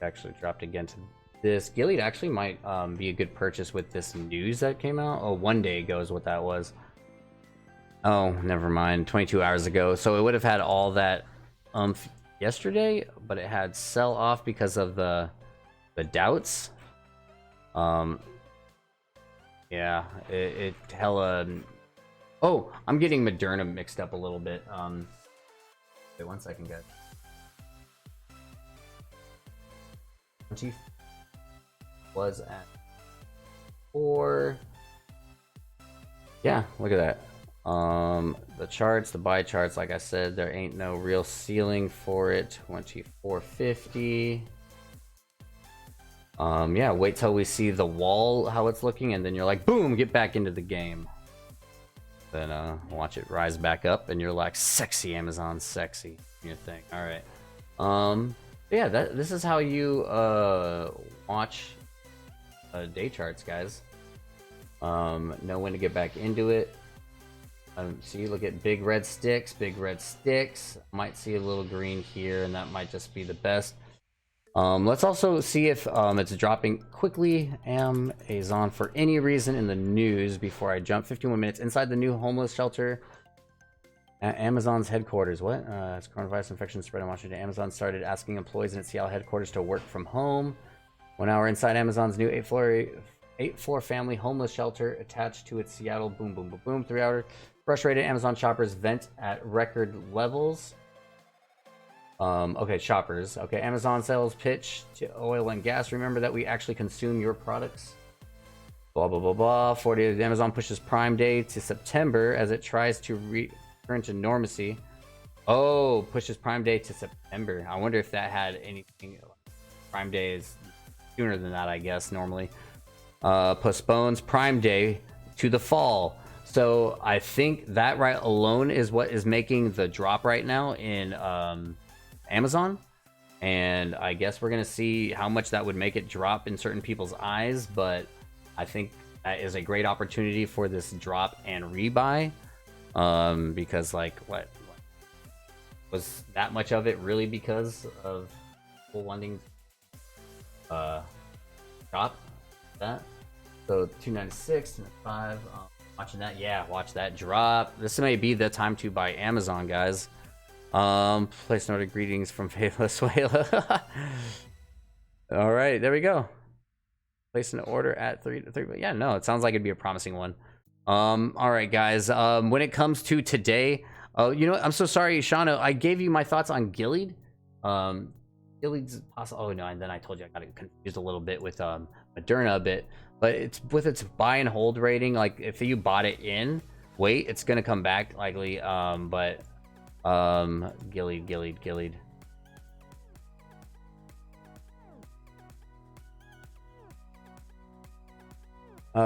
Actually dropped again to this. Gilead actually might be a good purchase with this news that came out. Oh, 1 day ago is what that was. Oh, never mind. 22 hours ago. So it would have had all that yesterday, but it had sell off because of the doubts. Yeah, it hella. Oh, I'm getting Moderna mixed up a little bit. Wait 1 second, guys. 20 was at 4. Yeah, look at that. The charts, the buy charts, like I said, there ain't no real ceiling for it. 2450. Yeah, wait till we see the wall, how it's looking, and then you're like, boom, get back into the game. Then watch it rise back up, and you're like, sexy Amazon, sexy. Your thing. All right. Yeah, this is how you watch day charts, guys. Know when to get back into it. See, look at big red sticks, might see a little green here, and that might just be the best. Let's also see if it's dropping quickly Amazon for any reason in the news before I jump. 51 minutes inside the new homeless shelter at Amazon's headquarters. What? It's coronavirus infection spread in Washington. Amazon started asking employees in its Seattle headquarters to work from home. 1 hour inside Amazon's new 8-floor family homeless shelter attached to its Seattle. Boom, boom, boom, boom. 3 hour. Frustrated Amazon shoppers vent at record levels. Okay, shoppers. Okay, Amazon sales pitch to oil and gas. Remember that we actually consume your products. Blah, blah, blah, blah. 40. Amazon pushes Prime Day to September as it tries to return to normalcy. Oh, pushes Prime Day to September. I wonder if that had anything. Prime Day is sooner than that, I guess, normally. Postpones Prime Day to the fall. So I think that right alone is what is making the drop right now in Amazon. And I guess we're going to see how much that would make it drop in certain people's eyes. But I think that is a great opportunity for this drop and rebuy. Because like what was that much of it really because of people wanting drop that? So 296, 295. Watching that, yeah, watch that drop. This may be the time to buy Amazon, guys. Place an order. Greetings from Venezuela. All right, there we go. Place an order at 3. Yeah, no, it sounds like it'd be a promising one. All right, guys. When it comes to today, you know what? I'm so sorry, Shano. I gave you my thoughts on Gilead. Gilead's possible. Oh no, and then I told you I got confused a little bit with Moderna a bit. But it's with its buy and hold rating, like if you bought it in, wait, it's gonna come back likely. Gilead.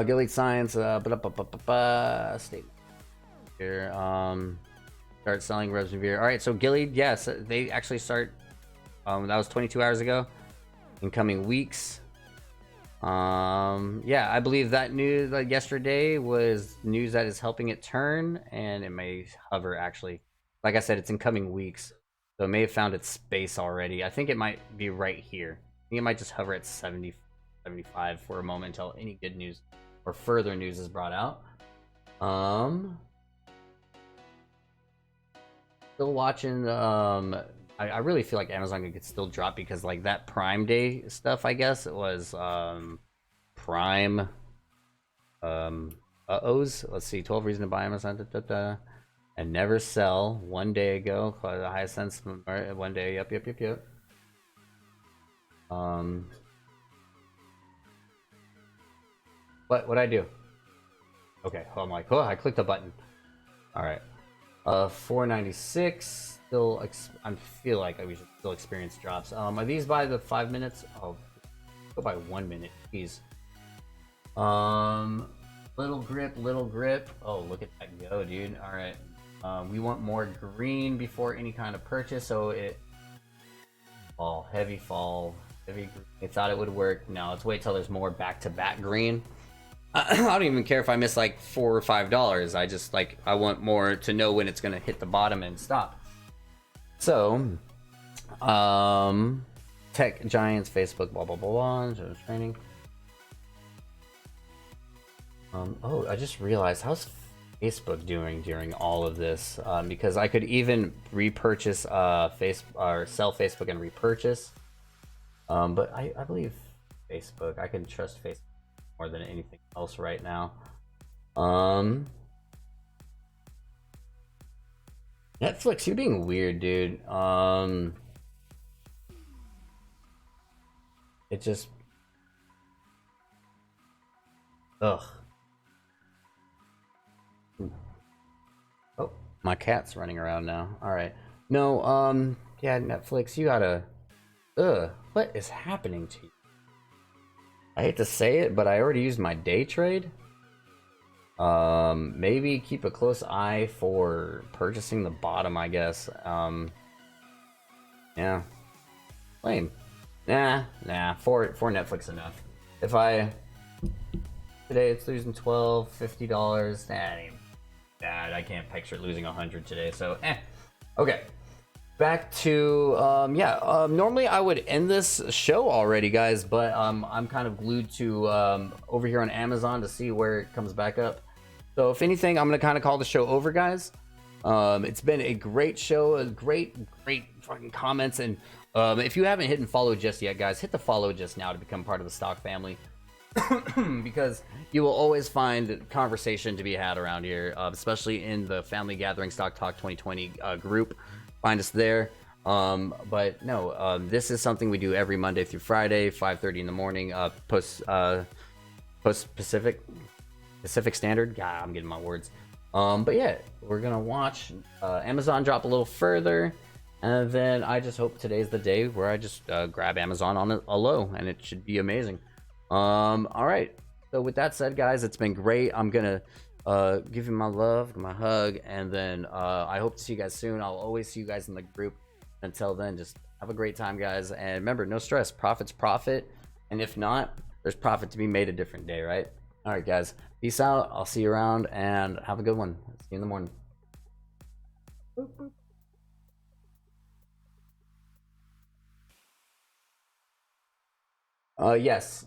Gilead Science, statement here. Start selling Remdesivir. All right, so Gilead, yes, they actually start. That was 22 hours ago. In coming weeks. Yeah, I believe that news like yesterday was news that is helping it turn, and it may hover actually. Like I said, it's in coming weeks, so it may have found its space already. I think it might be right here. I think it might just hover at 70, 75 for a moment until any good news or further news is brought out. Still watching. I really feel like Amazon could still drop because like that Prime Day stuff, I guess it was Prime uh-ohs. Let's see, 12 reasons to buy Amazon and never sell 1 day ago. The highest sense 1 day. Yep. What'd I do? Okay, I'm like, oh, I clicked a button. All right, 496. Still, I feel like we should still experience drops. Are these by the 5 minutes? Oh, go by 1 minute. Jeez. Little grip. Oh, look at that go, dude. All right. We want more green before any kind of purchase, so it heavy fall. They thought it would work. No, let's wait till there's more back-to-back green. I don't even care if I miss like $4 or $5. I just like I want more to know when it's gonna hit the bottom and stop. So, tech giants, Facebook, blah blah blah blah. Training. Oh, I just realized how's Facebook doing during all of this? Because I could even repurchase sell Facebook and repurchase. But I believe Facebook. I can trust Facebook more than anything else right now. Netflix, you're being weird, dude. It just ugh. Oh, my cat's running around now. All right. No, yeah, Netflix, you gotta what is happening to you? I hate to say it, but I already used my day trade. Maybe keep a close eye for purchasing the bottom, I guess. Yeah. Lame. Nah. For Netflix enough. If I today it's losing $50. Nah, it ain't bad. I can't picture it losing 100 today. So okay. Back to normally I would end this show already, guys, but I'm kind of glued to over here on Amazon to see where it comes back up. So if anything, I'm gonna kind of call the show over, guys. It's been a great show, a great fucking comments, and if you haven't hit and follow just yet, guys, hit the follow just now to become part of the Stock family. Because you will always find conversation to be had around here, especially in the Family Gathering Stock Talk 2020 group. Find us there. But no, this is something we do every Monday through Friday, 5:30 in the morning, post Pacific Standard. God, I'm getting my words. But yeah, we're gonna watch Amazon drop a little further, and then I just hope today's the day where I just grab Amazon on a low, and it should be amazing. All right. So with that said, guys, it's been great. I'm gonna give you my love, my hug, and then I hope to see you guys soon. I'll always see you guys in the group. Until then, just have a great time, guys, and remember, no stress. Profit's profit, and if not, there's profit to be made a different day, right? All right, guys, peace out. I'll see you around, and have a good one. See you in the morning. Yes.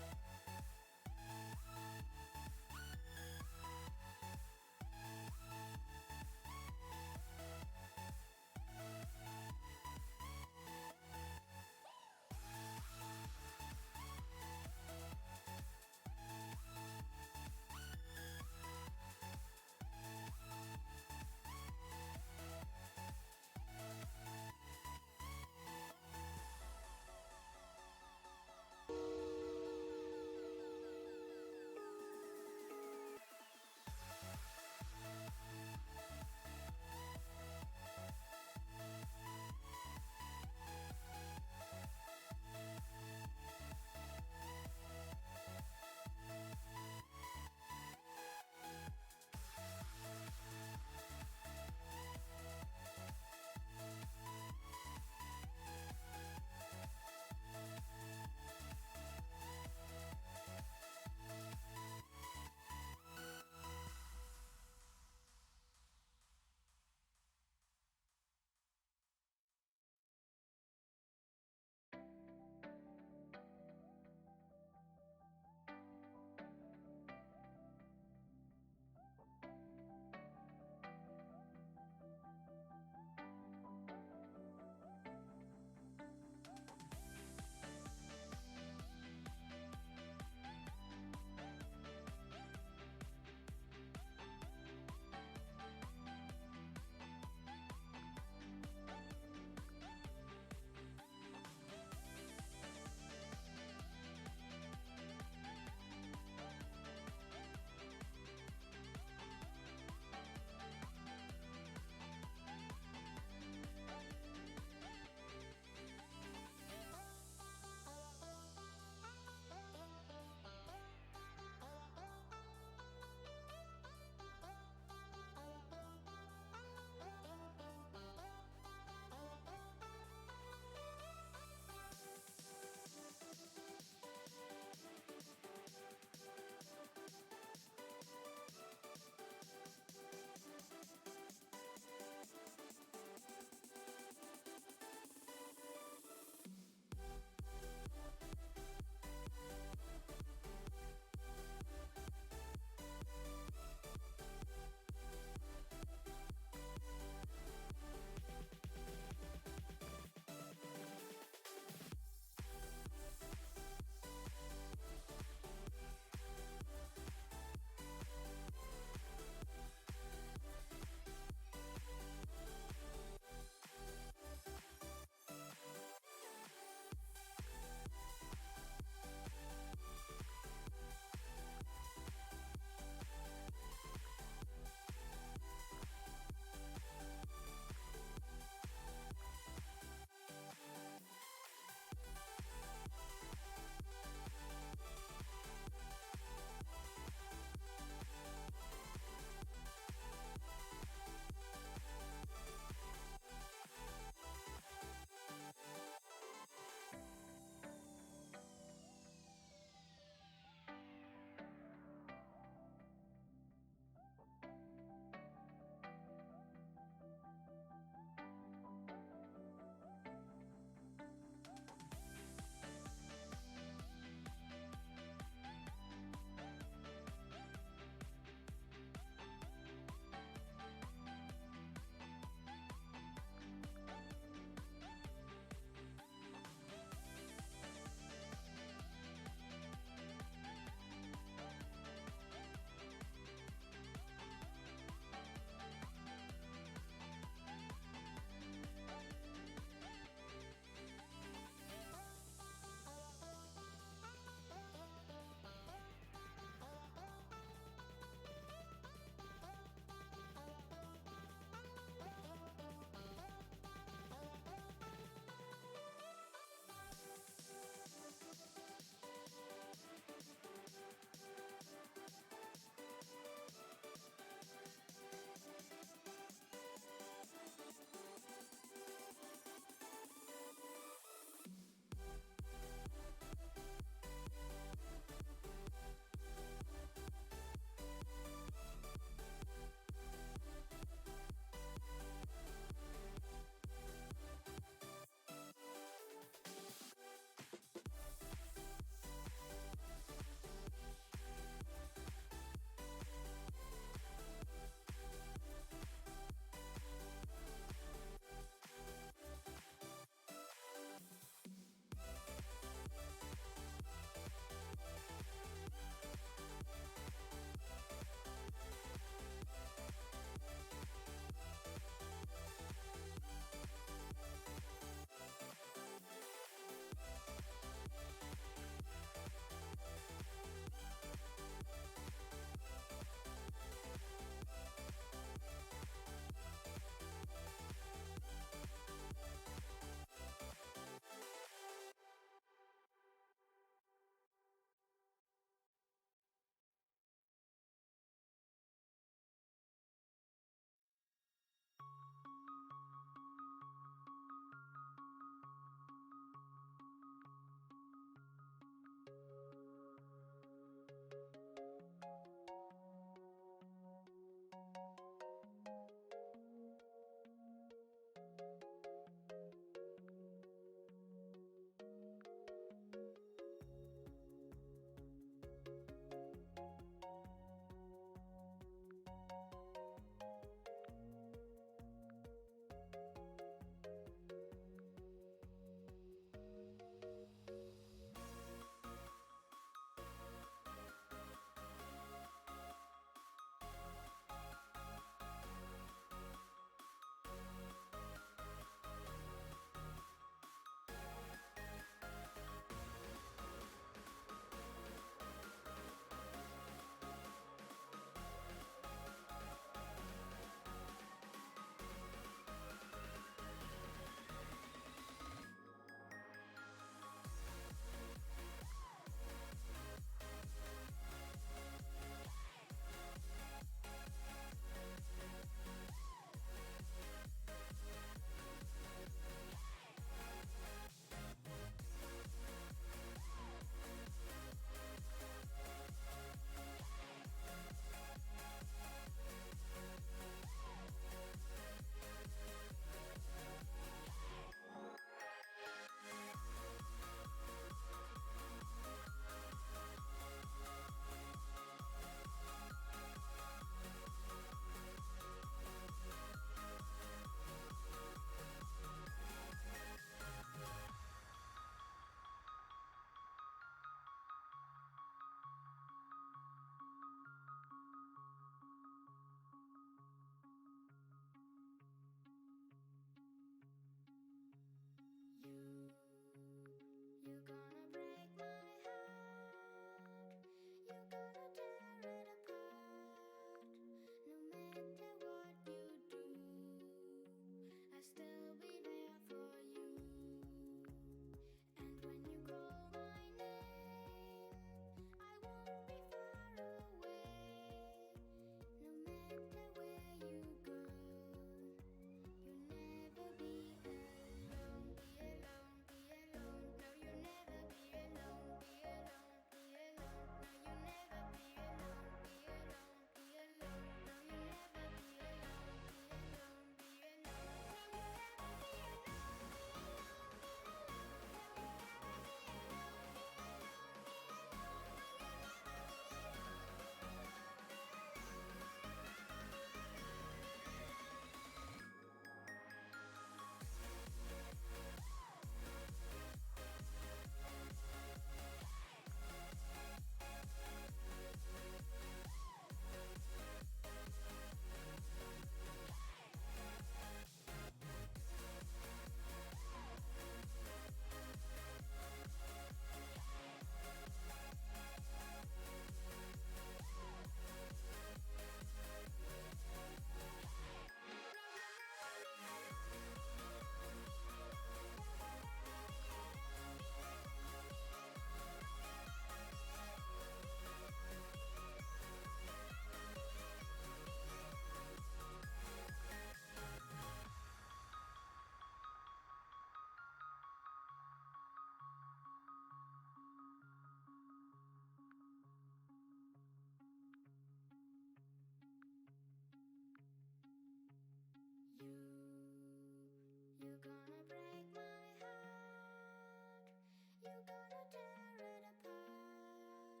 gonna break my heart. You're gonna tear it apart.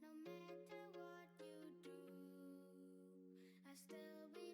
No matter what you do, I still be